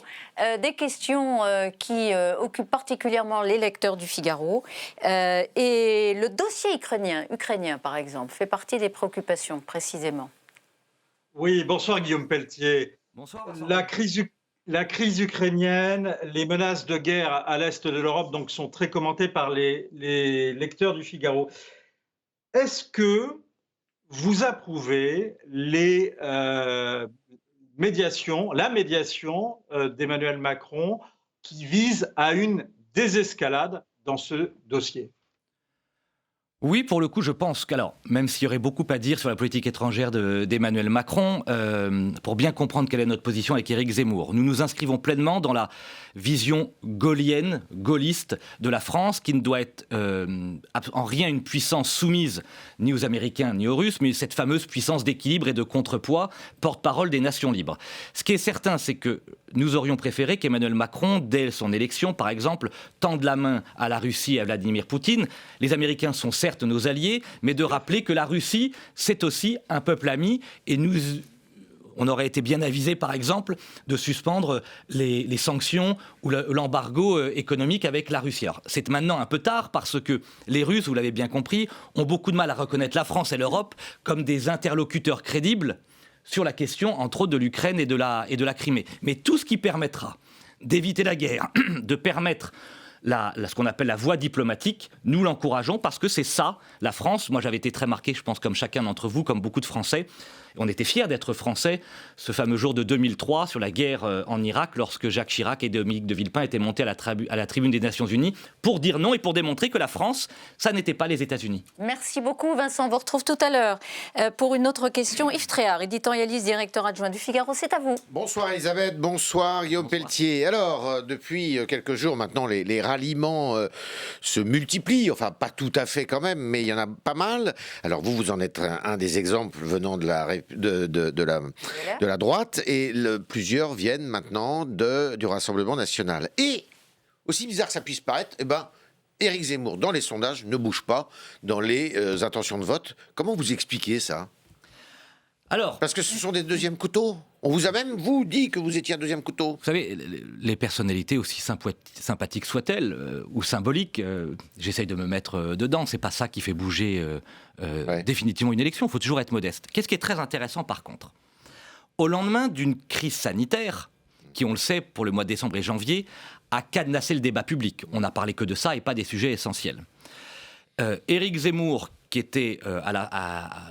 des questions qui occupent particulièrement les lecteurs du Figaro. Et le dossier ukrainien, par exemple, fait partie des préoccupations, précisément. Oui, bonsoir Guillaume Pelletier. Bonsoir. Vincent. La crise ukrainienne, les menaces de guerre à l'est de l'Europe donc, sont très commentées par les lecteurs du Figaro. Est-ce que vous approuvez la médiation d'Emmanuel Macron qui vise à une désescalade dans ce dossier ? Oui, pour le coup, je pense qu'alors, même s'il y aurait beaucoup à dire sur la politique étrangère d'Emmanuel Macron, pour bien comprendre quelle est notre position avec Éric Zemmour, nous nous inscrivons pleinement dans la vision gaullienne, gaulliste de la France, qui ne doit être en rien une puissance soumise ni aux Américains ni aux Russes, mais cette fameuse puissance d'équilibre et de contrepoids, porte-parole des nations libres. Ce qui est certain, c'est que nous aurions préféré qu'Emmanuel Macron, dès son élection, par exemple, tende la main à la Russie et à Vladimir Poutine. Les Américains sont certes nos alliés, mais de rappeler que la Russie, c'est aussi un peuple ami, et on aurait été bien avisé, par exemple, de suspendre les sanctions ou l'embargo économique avec la Russie. Alors, c'est maintenant un peu tard parce que les Russes, vous l'avez bien compris, ont beaucoup de mal à reconnaître la France et l'Europe comme des interlocuteurs crédibles sur la question, entre autres, de l'Ukraine et de la Crimée. Mais tout ce qui permettra d'éviter la guerre, de permettre ce qu'on appelle la voie diplomatique, nous l'encourageons parce que c'est ça, la France. Moi, j'avais été très marqué, je pense, comme chacun d'entre vous, comme beaucoup de Français. On était fiers d'être Français ce fameux jour de 2003 sur la guerre en Irak, lorsque Jacques Chirac et Dominique de Villepin étaient montés à la tribune des Nations Unies pour dire non et pour démontrer que la France, ça n'était pas les États-Unis. Merci beaucoup, Vincent. On vous retrouve tout à l'heure pour une autre question. Yves Tréhard, éditorialiste, directeur adjoint du Figaro, c'est à vous. Bonsoir Elisabeth, bonsoir Guillaume Pelletier. Alors, depuis quelques jours maintenant, les ralliements se multiplient, enfin pas tout à fait quand même, mais il y en a pas mal. Alors vous en êtes un des exemples venant de la droite, et plusieurs viennent maintenant du Rassemblement national. Et, aussi bizarre que ça puisse paraître, Éric Zemmour, dans les sondages, ne bouge pas dans les intentions de vote. Comment vous expliquez ça ? Alors, parce que ce sont des deuxièmes couteaux. On vous a même, vous, dit que vous étiez un deuxième couteau. Vous savez, les personnalités, aussi sympathiques soient-elles, ou symboliques, j'essaye de me mettre dedans, c'est pas ça qui fait bouger définitivement une élection, il faut toujours être modeste. Qu'est-ce qui est très intéressant par contre ? Au lendemain d'une crise sanitaire, qui on le sait, pour le mois de décembre et janvier, a cadenassé le débat public. On n'a parlé que de ça et pas des sujets essentiels. Éric Zemmour, qui était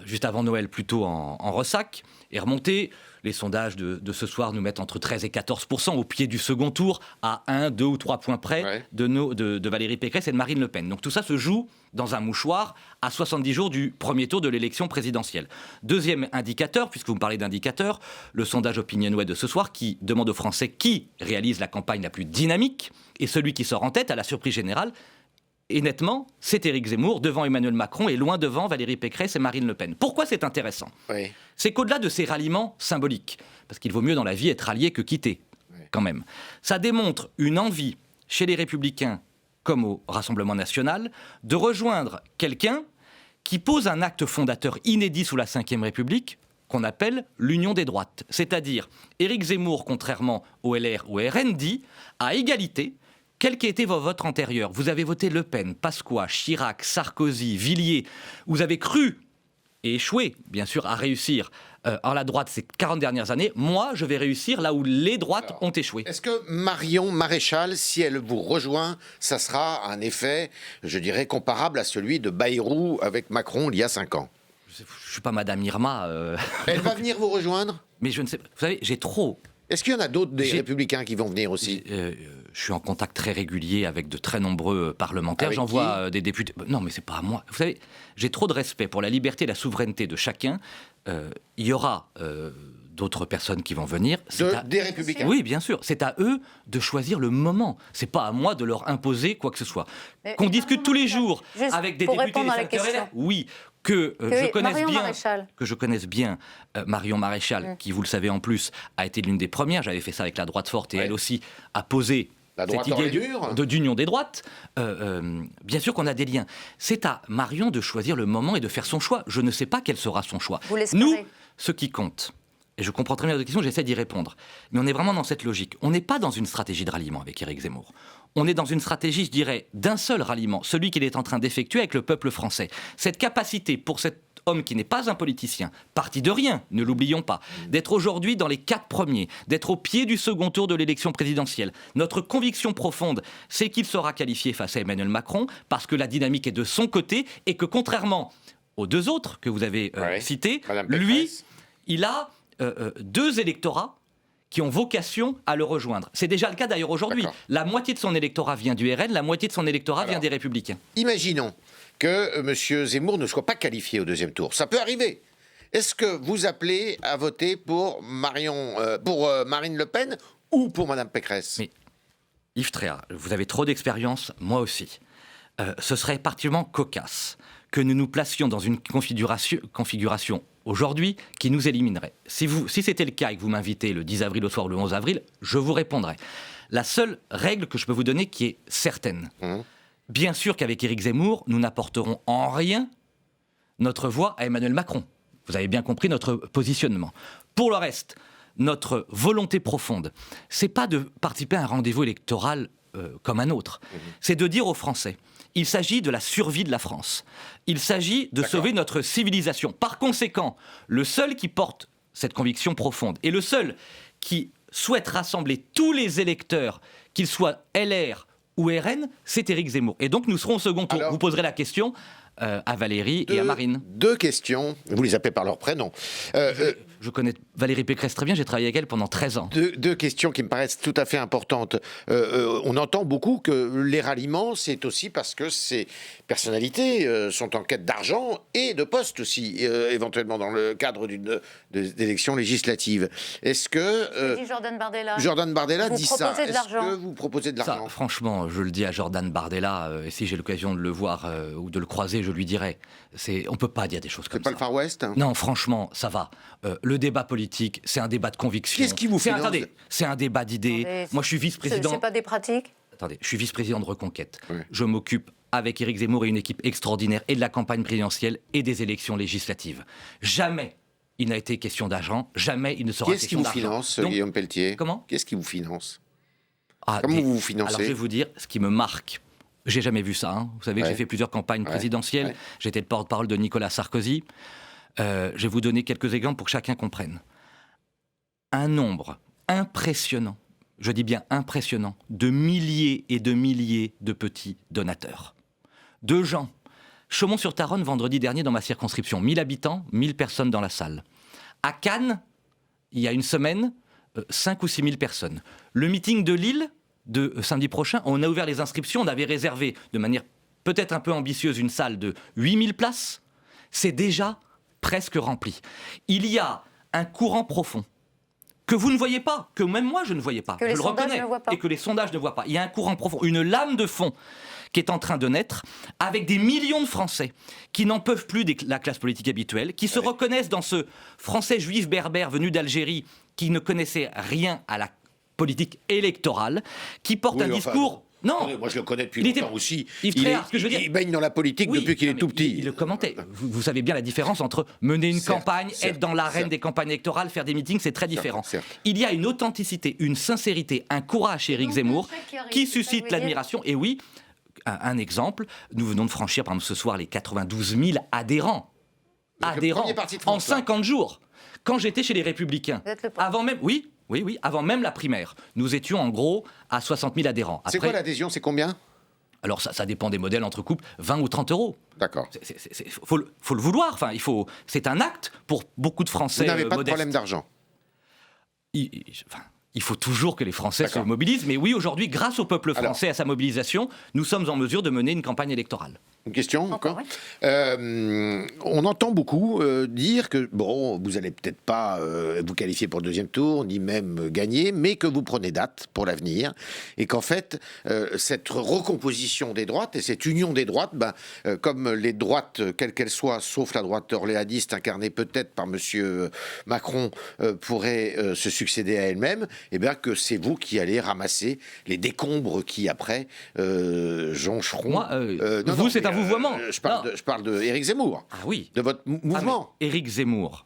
juste avant Noël plutôt en ressac, est remonté. Les sondages de ce soir nous mettent entre 13 et 14% au pied du second tour, à 1, 2 ou 3 points près de Valérie Pécresse et de Marine Le Pen. Donc tout ça se joue dans un mouchoir à 70 jours du premier tour de l'élection présidentielle. Deuxième indicateur, puisque vous me parlez d'indicateurs, le sondage Opinionway de ce soir qui demande aux Français qui réalise la campagne la plus dynamique, et celui qui sort en tête, à la surprise générale, et nettement, c'est Éric Zemmour devant Emmanuel Macron et loin devant Valérie Pécresse et Marine Le Pen. Pourquoi c'est intéressant ? C'est qu'au-delà de ces ralliements symboliques, parce qu'il vaut mieux dans la vie être allié que quitté, quand même, ça démontre une envie chez les Républicains, comme au Rassemblement national, de rejoindre quelqu'un qui pose un acte fondateur inédit sous la Ve République, qu'on appelle l'union des droites. C'est-à-dire, Éric Zemmour, contrairement au LR ou au RN, dit à égalité, quel qu'ait été votre antérieur, vous avez voté Le Pen, Pasqua, Chirac, Sarkozy, Villiers, vous avez cru et échoué, bien sûr, à réussir en la droite ces 40 dernières années. Moi, je vais réussir là où les droites ont échoué. Est-ce que Marion Maréchal, si elle vous rejoint, ça sera un effet, je dirais, comparable à celui de Bayrou avec Macron il y a 5 ans ? Je ne suis pas Madame Irma. Elle va venir vous rejoindre ? Mais je ne sais pas. Vous savez, j'ai trop... Est-ce qu'il y en a d'autres des Républicains qui vont venir aussi ? Je suis en contact très régulier avec de très nombreux parlementaires. J'envoie des députés. Non, mais c'est pas à moi. Vous savez, j'ai trop de respect pour la liberté et la souveraineté de chacun. Il y aura d'autres personnes qui vont venir. Des Républicains ? Oui, bien sûr. C'est à eux de choisir le moment. C'est pas à moi de leur imposer quoi que ce soit. Qu'on discute tous les jours avec des députés et sénateurs. Oui. Que je connaisse bien Marion Maréchal, qui, vous le savez en plus, a été l'une des premières. J'avais fait ça avec la droite forte et elle aussi a posé La droite cette idée mur. d'union des droites, bien sûr qu'on a des liens. C'est à Marion de choisir le moment et de faire son choix. Je ne sais pas quel sera son choix. Vous l'espérez? Nous, ce qui compte, et je comprends très bien votre question, j'essaie d'y répondre, mais on est vraiment dans cette logique. On n'est pas dans une stratégie de ralliement avec Éric Zemmour. On est dans une stratégie, je dirais, d'un seul ralliement, celui qu'il est en train d'effectuer avec le peuple français. Cette capacité pour cet homme qui n'est pas un politicien, parti de rien, ne l'oublions pas, d'être aujourd'hui dans les 4 premiers, d'être au pied du second tour de l'élection présidentielle. Notre conviction profonde, c'est qu'il sera qualifié face à Emmanuel Macron, parce que la dynamique est de son côté, et que contrairement aux 2 autres que vous avez cités, lui, il a 2 électorats qui ont vocation à le rejoindre. C'est déjà le cas d'ailleurs aujourd'hui. La moitié de son électorat vient du RN, la moitié de son électorat vient des Républicains. Imaginons que M. Zemmour ne soit pas qualifié au 2e tour. Ça peut arriver. Est-ce que vous appelez à voter pour Marine Le Pen ou pour Mme Pécresse? Mais Yves Tréa, vous avez trop d'expérience, moi aussi. Ce serait particulièrement cocasse que nous nous placions dans une configuration aujourd'hui qui nous éliminerait. Si c'était le cas et que vous m'invitez le 10 avril au soir ou le 11 avril, je vous répondrai. La seule règle que je peux vous donner qui est certaine, bien sûr qu'avec Éric Zemmour, nous n'apporterons en rien notre voix à Emmanuel Macron. Vous avez bien compris notre positionnement. Pour le reste, notre volonté profonde, c'est pas de participer à un rendez-vous électoral comme un autre. C'est de dire aux Français, il s'agit de la survie de la France. Il s'agit de sauver notre civilisation. Par conséquent, le seul qui porte cette conviction profonde et le seul qui souhaite rassembler tous les électeurs, qu'ils soient LR ou RN, c'est Éric Zemmour. Et donc nous serons au second tour. Vous poserez la question à Valérie et à Marine. 2 questions. Vous les appelez par leur prénom. Je connais Valérie Pécresse très bien, j'ai travaillé avec elle pendant 13 ans. 2 questions qui me paraissent tout à fait importantes. On entend beaucoup que les ralliements, c'est aussi parce que ces personnalités sont en quête d'argent et de postes aussi, éventuellement dans le cadre d'élections législatives. Est-ce que... dit Jordan Bardella. Jordan Bardella dit ça. Est-ce que vous proposez de l'argent? Franchement, je le dis à Jordan Bardella, et si j'ai l'occasion de le voir ou de le croiser, je lui dirai. On ne peut pas dire des choses comme ça. C'est pas le Far West, hein? Non, franchement, ça va. Le débat politique, c'est un débat de conviction. Qu'est-ce qui vous finance? Attendez, c'est un débat d'idées. Moi, je suis vice-président... C'est pas des pratiques? Attendez, je suis vice-président de Reconquête. Oui. Je m'occupe, avec Éric Zemmour et une équipe extraordinaire, et de la campagne présidentielle et des élections législatives. Jamais il n'a été question d'argent, jamais il ne sera question d'argent. Qu'est-ce qui vous finance, Guillaume Pelletier? Comment? Qu'est-ce qui vous finance? Comment vous vous financez? Alors, je vais vous dire ce qui me marque. J'ai jamais vu ça. Vous savez que j'ai fait plusieurs campagnes présidentielles. J'étais le porte-parole de Nicolas Sarkozy. Je vais vous donner quelques exemples pour que chacun comprenne. Un nombre impressionnant, je dis bien impressionnant, de milliers et de milliers de petits donateurs. De gens. Chaumont-sur-Tharonne, vendredi dernier, dans ma circonscription, 1000 habitants, 1000 personnes dans la salle. À Cannes, il y a une semaine, 5 ou 6 000 personnes. Le meeting de Lille, de samedi prochain, on a ouvert les inscriptions, on avait réservé de manière peut-être un peu ambitieuse une salle de 8000 places. C'est déjà presque rempli. Il y a un courant profond que vous ne voyez pas, que même moi je ne voyais pas, je le reconnais, et que les sondages ne voient pas. Il y a un courant profond, une lame de fond qui est en train de naître, avec des millions de Français qui n'en peuvent plus de la classe politique habituelle, qui se reconnaissent dans ce Français juif berbère venu d'Algérie, qui ne connaissait rien à la politique électorale, qui porte un discours... Non, moi je le connais depuis longtemps aussi. Il baigne dans la politique depuis qu'il est tout petit. Il le commentait. Vous savez bien la différence entre mener une campagne, être dans l'arène des campagnes électorales, faire des meetings, c'est très différent. Il y a une authenticité, une sincérité, un courage chez Éric Zemmour qui suscite l'admiration. Et oui, un exemple, nous venons de franchir, par exemple, ce soir, les 92 000 adhérents. En 50 jours. Quand j'étais chez les Républicains, avant même... Oui, avant même la primaire, nous étions en gros à 60 000 adhérents. C'est quoi l'adhésion? C'est combien? Alors ça dépend des modèles entre couples, 20 ou 30 euros. D'accord. Faut le vouloir, enfin, c'est un acte pour beaucoup de Français modestes. Vous n'avez pas de problème d'argent? Il faut toujours que les Français se mobilisent, mais oui, aujourd'hui, grâce au peuple français, à sa mobilisation, nous sommes en mesure de mener une campagne électorale. Une question encore? On entend beaucoup dire que, bon, vous n'allez peut-être pas vous qualifier pour le 2e tour, ni même gagner, mais que vous prenez date pour l'avenir, et qu'en fait, cette recomposition des droites et cette union des droites, comme les droites, quelles qu'elles soient, sauf la droite orléaniste incarnée peut-être par M. Macron, pourrait se succéder à elle-même, eh bien, que c'est vous qui allez ramasser les décombres qui, après, joncheront... Moi, vous, c'est un vouvoiement. Je parle de Éric Zemmour, Ah oui. de votre mouvement. Éric Zemmour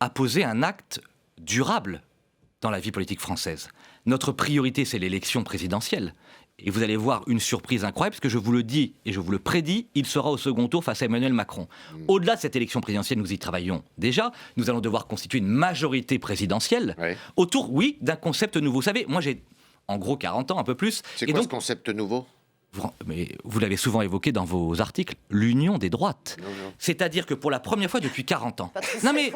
a posé un acte durable dans la vie politique française. Notre priorité, c'est l'élection présidentielle. Et vous allez voir une surprise incroyable, parce que je vous le dis et je vous le prédis, il sera au second tour face à Emmanuel Macron. Au-delà de cette élection présidentielle, nous y travaillons déjà. Nous allons devoir constituer une majorité présidentielle autour, oui, d'un concept nouveau. Vous savez, moi j'ai en gros 40 ans, un peu plus. C'est quoi ce concept nouveau ? Mais vous l'avez souvent évoqué dans vos articles, l'union des droites. C'est-à-dire que pour la première fois depuis 40 ans... Non mais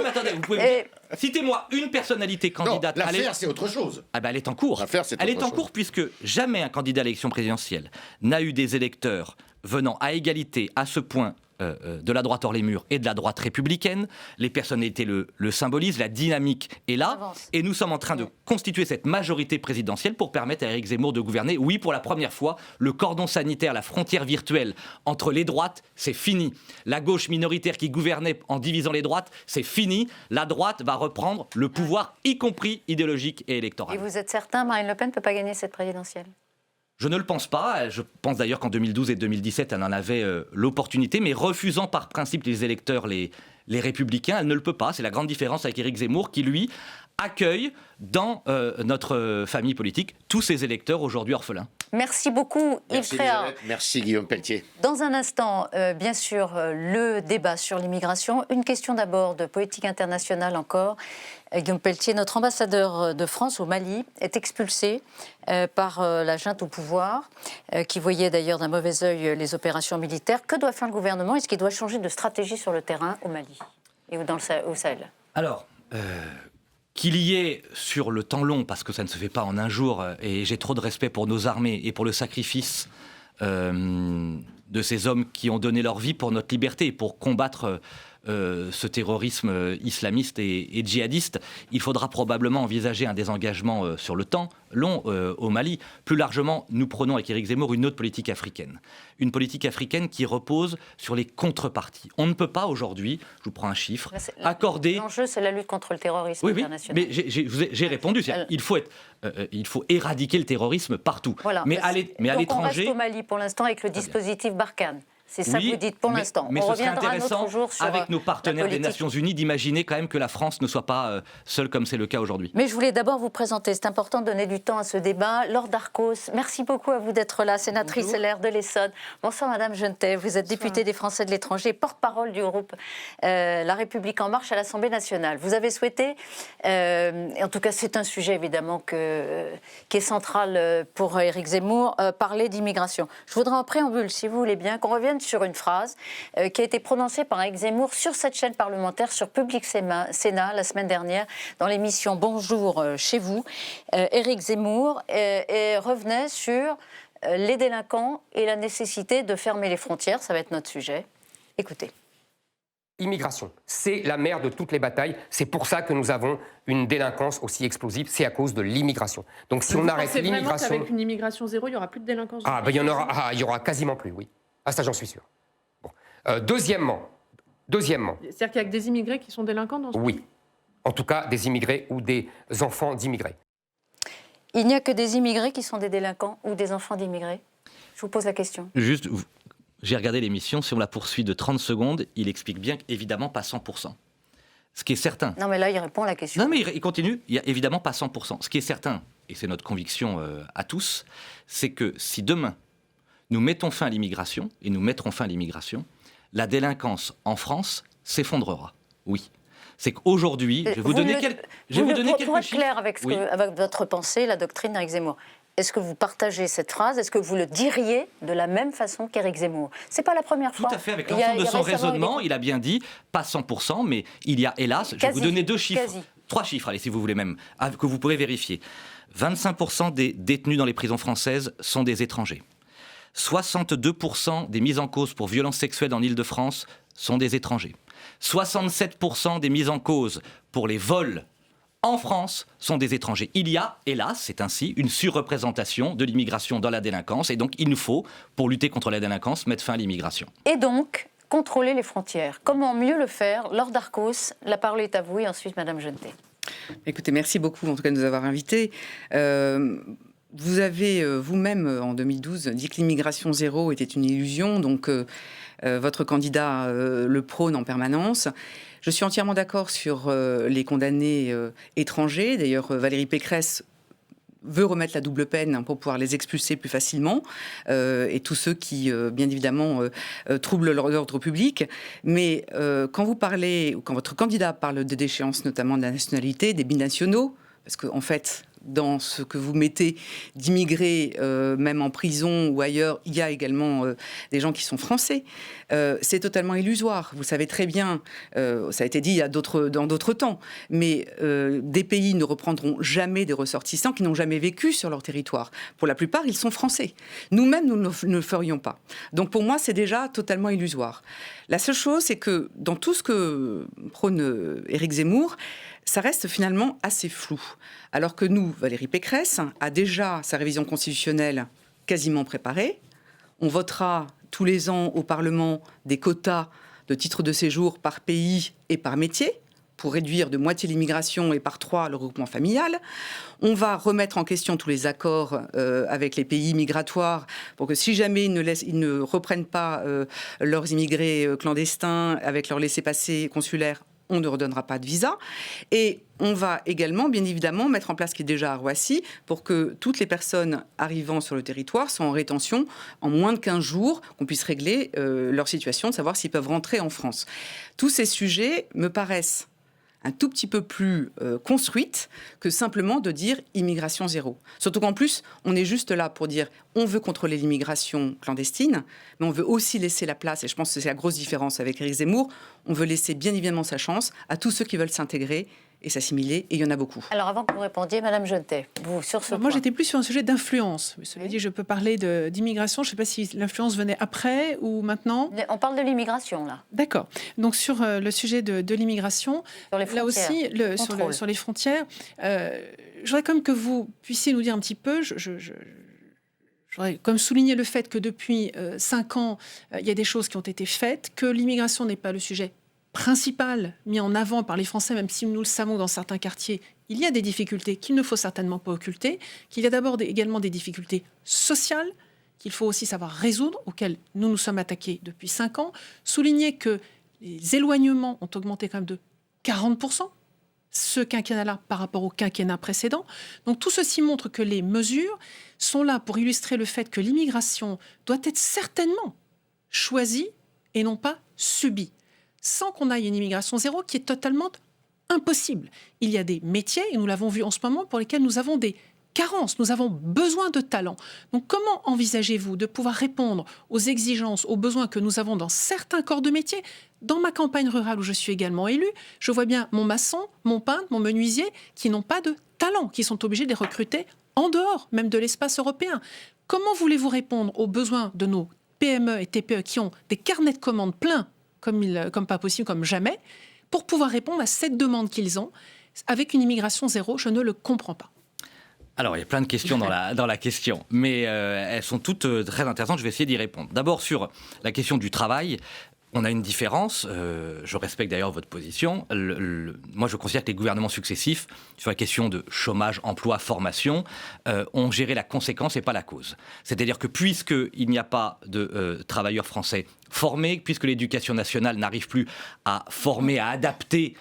attendez, vous pouvez... Citez-moi une personnalité candidate... Non, l'affaire, c'est autre chose. Ah ben, elle est en cours. Elle est en cours puisque jamais un candidat à l'élection présidentielle n'a eu des électeurs venant à égalité à ce point de la droite hors les murs et de la droite républicaine. Les personnalités le symbolisent, la dynamique est là. Et nous sommes en train de constituer cette majorité présidentielle pour permettre à Éric Zemmour de gouverner. Oui, pour la première fois, le cordon sanitaire, la frontière virtuelle entre les droites, c'est fini. La gauche minoritaire qui gouvernait en divisant les droites, c'est fini. La droite va reprendre le pouvoir, y compris idéologique et électoral. Et vous êtes certain, Marine Le Pen ne peut pas gagner cette présidentielle ? Je ne le pense pas. Je pense d'ailleurs qu'en 2012 et 2017, elle en avait l'opportunité, mais refusant par principe les électeurs, les républicains, elle ne le peut pas. C'est la grande différence avec Éric Zemmour qui, lui, accueille dans notre famille politique tous ses électeurs aujourd'hui orphelins. Merci beaucoup, Yves Tréhard. Merci, Guillaume Pelletier. Dans un instant, bien sûr, le débat sur l'immigration. Une question d'abord de politique internationale encore. Guillaume Pelletier, notre ambassadeur de France au Mali, est expulsé par la junte au pouvoir, qui voyait d'ailleurs d'un mauvais œil les opérations militaires. Que doit faire le gouvernement ? Est-ce qu'il doit changer de stratégie sur le terrain au Mali et au Sahel ? Alors, qu'il y ait sur le temps long, parce que ça ne se fait pas en un jour, et j'ai trop de respect pour nos armées et pour le sacrifice de ces hommes qui ont donné leur vie pour notre liberté et pour combattre ce terrorisme islamiste et djihadiste, il faudra probablement envisager un désengagement sur le temps long au Mali. Plus largement, nous prenons avec Éric Zemmour une autre politique africaine. Une politique africaine qui repose sur les contreparties. On ne peut pas aujourd'hui, je vous prends un chiffre, accorder... L'enjeu, c'est la lutte contre le terrorisme international. Mais j'ai répondu. Il faut éradiquer le terrorisme partout. Voilà. Mais à l'étranger... On reste au Mali pour l'instant avec le dispositif Barkhane. C'est ça que vous dites pour l'instant. Mais on ce serait reviendra un autre jour sur avec nos partenaires des Nations Unies, d'imaginer quand même que la France ne soit pas seule comme c'est le cas aujourd'hui. Mais je voulais d'abord vous présenter, c'est important de donner du temps à ce débat. Laure Darcos, merci beaucoup à vous d'être là, sénatrice LR de l'Essonne. Bonsoir Madame Genetet, vous êtes députée des Français de l'étranger, porte-parole du groupe La République En Marche à l'Assemblée nationale. Vous avez souhaité, en tout cas c'est un sujet évidemment qui est central pour Éric Zemmour, parler d'immigration. Je voudrais en préambule, si vous voulez bien, qu'on revienne sur une phrase qui a été prononcée par Éric Zemmour sur cette chaîne parlementaire, sur Public Sénat, la semaine dernière, dans l'émission Bonjour chez vous. Éric Zemmour revenait sur les délinquants et la nécessité de fermer les frontières. Ça va être notre sujet. Écoutez. Immigration, c'est la mère de toutes les batailles. C'est pour ça que nous avons une délinquance aussi explosive. C'est à cause de l'immigration. Donc si on arrête l'immigration... Vous pensez vraiment qu'avec une immigration zéro, il n'y aura plus de délinquance ? Il y aura quasiment plus, oui. Ah, ça, j'en suis sûr. Bon. Deuxièmement... C'est-à-dire qu'il y a que des immigrés qui sont délinquants dans ce pays ? Oui. En tout cas, des immigrés ou des enfants d'immigrés. Il n'y a que des immigrés qui sont des délinquants ou des enfants d'immigrés ? Je vous pose la question. Juste, j'ai regardé l'émission, si on la poursuit de 30 secondes, il explique bien qu'évidemment pas 100%. Ce qui est certain... Non mais là, il répond à la question. Non mais il continue, il n'y a évidemment pas 100%. Ce qui est certain, et c'est notre conviction à tous, c'est que si demain, nous mettons fin à l'immigration, et nous mettrons fin à l'immigration, la délinquance en France s'effondrera. Oui. C'est qu'aujourd'hui, je vais vous donner quelques chiffres. Pour être clair avec votre pensée, la doctrine d'Éric Zemmour, est-ce que vous partagez cette phrase ? Est-ce que vous le diriez de la même façon qu'Éric Zemmour ? C'est pas la première fois. Tout à fait, avec l'ensemble de son raisonnement, il a bien dit, pas 100%, mais il y a hélas, je vais vous donner 2 chiffres, 3 chiffres, allez, si vous voulez même, que vous pourrez vérifier. 25% des détenus dans les prisons françaises sont des étrangers. 62% des mises en cause pour violences sexuelles en Île-de-France sont des étrangers. 67% des mises en cause pour les vols en France sont des étrangers. Il y a, hélas, c'est ainsi, une surreprésentation de l'immigration dans la délinquance. Et donc, il nous faut, pour lutter contre la délinquance, mettre fin à l'immigration. Et donc, contrôler les frontières. Comment mieux le faire ? Laure Darcos, la parole est à vous et ensuite Madame Genetet. Écoutez, merci beaucoup en tout cas de nous avoir invités. Vous avez vous-même, en 2012, dit que l'immigration zéro était une illusion, donc votre candidat le prône en permanence. Je suis entièrement d'accord sur les condamnés étrangers. D'ailleurs, Valérie Pécresse veut remettre la double peine pour pouvoir les expulser plus facilement, et tous ceux qui, bien évidemment, troublent l'ordre public. Mais quand vous parlez, ou quand votre candidat parle de déchéance, notamment de la nationalité, des binationaux, parce qu'en fait, dans ce que vous mettez d'immigrés, même en prison ou ailleurs, il y a également des gens qui sont français. C'est totalement illusoire. Vous savez très bien, ça a été dit dans d'autres temps, mais des pays ne reprendront jamais des ressortissants qui n'ont jamais vécu sur leur territoire. Pour la plupart, ils sont français. Nous-mêmes, nous ne le ferions pas. Donc pour moi, c'est déjà totalement illusoire. La seule chose, c'est que dans tout ce que prône Éric Zemmour, ça reste finalement assez flou. Alors que nous, Valérie Pécresse a déjà sa révision constitutionnelle quasiment préparée. On votera tous les ans au Parlement des quotas de titres de séjour par pays et par métier pour réduire de moitié l'immigration et par 3 le regroupement familial. On va remettre en question tous les accords avec les pays migratoires pour que si jamais ils ne reprennent pas leurs immigrés clandestins avec leur laissez-passer consulaire, on ne redonnera pas de visa. Et on va également, bien évidemment, mettre en place ce qui est déjà à Roissy pour que toutes les personnes arrivant sur le territoire soient en rétention en moins de 15 jours, qu'on puisse régler leur situation, de savoir s'ils peuvent rentrer en France. Tous ces sujets me paraissent un tout petit peu plus construite que simplement de dire immigration zéro. Surtout qu'en plus, on est juste là pour dire on veut contrôler l'immigration clandestine, mais on veut aussi laisser la place, et je pense que c'est la grosse différence avec Éric Zemmour, on veut laisser bien évidemment sa chance à tous ceux qui veulent s'intégrer et s'assimiler, et il y en a beaucoup. Alors avant que vous répondiez, Madame Jeunet, vous sur ce point. Moi j'étais plus sur un sujet d'influence. Cela dit, je peux parler d'immigration. Je ne sais pas si l'influence venait après ou maintenant. On parle de l'immigration là. D'accord. Donc sur le sujet de l'immigration, là aussi sur les frontières, je voudrais comme que vous puissiez nous dire un petit peu. Je voudrais comme souligner le fait que depuis 5 ans, il y a des choses qui ont été faites, que l'immigration n'est pas le sujet principal mis en avant par les Français, même si nous le savons dans certains quartiers, il y a des difficultés qu'il ne faut certainement pas occulter, qu'il y a d'abord également des difficultés sociales qu'il faut aussi savoir résoudre, auxquelles nous nous sommes attaqués depuis 5 ans. Souligner que les éloignements ont augmenté quand même de 40%, ce quinquennat-là par rapport au quinquennat précédent. Donc tout ceci montre que les mesures sont là pour illustrer le fait que l'immigration doit être certainement choisie et non pas subie, sans qu'on aille une immigration zéro qui est totalement impossible. Il y a des métiers, et nous l'avons vu en ce moment, pour lesquels nous avons des carences, nous avons besoin de talents. Donc comment envisagez-vous de pouvoir répondre aux exigences, aux besoins que nous avons dans certains corps de métier ? Dans ma campagne rurale où je suis également élue, je vois bien mon maçon, mon peintre, mon menuisier qui n'ont pas de talent, qui sont obligés de les recruter en dehors même de l'espace européen. Comment voulez-vous répondre aux besoins de nos PME et TPE qui ont des carnets de commandes pleins comme pas possible, comme jamais, pour pouvoir répondre à cette demande qu'ils ont, avec une immigration zéro? Je ne le comprends pas. Alors, il y a plein de questions dans la question, mais elles sont toutes très intéressantes, je vais essayer d'y répondre. D'abord, sur la question du travail, on a une différence, je respecte d'ailleurs votre position. Moi, je considère que les gouvernements successifs, sur la question de chômage, emploi, formation, ont géré la conséquence et pas la cause. C'est-à-dire que puisqu'il n'y a pas de travailleurs français formés, puisque l'éducation nationale n'arrive plus à former, à adapter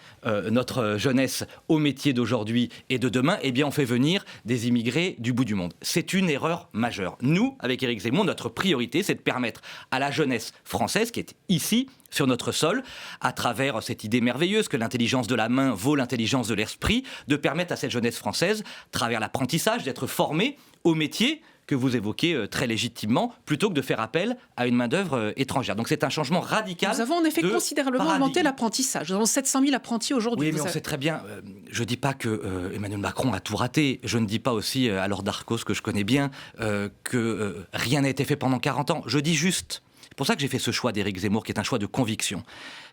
notre jeunesse aux métiers d'aujourd'hui et de demain, eh bien on fait venir des immigrés du bout du monde. C'est une erreur majeure. Nous, avec Éric Zemmour, notre priorité, c'est de permettre à la jeunesse française, qui est ici, sur notre sol, à travers cette idée merveilleuse que l'intelligence de la main vaut l'intelligence de l'esprit, de permettre à cette jeunesse française, à travers l'apprentissage, d'être formée au métier que vous évoquez très légitimement, plutôt que de faire appel à une main-d'œuvre étrangère. Donc c'est un changement radical. Nous avons en effet considérablement augmenté l'apprentissapprentissage. Nous avons 700 000 apprentis aujourd'hui. Oui, mais on sait très bien, je ne dis pas que Emmanuel Macron a tout raté, je ne dis pas aussi à Laure Darcos, que je connais bien, que rien n'a été fait pendant 40 ans. Je dis juste, c'est pour ça que j'ai fait ce choix d'Éric Zemmour, qui est un choix de conviction.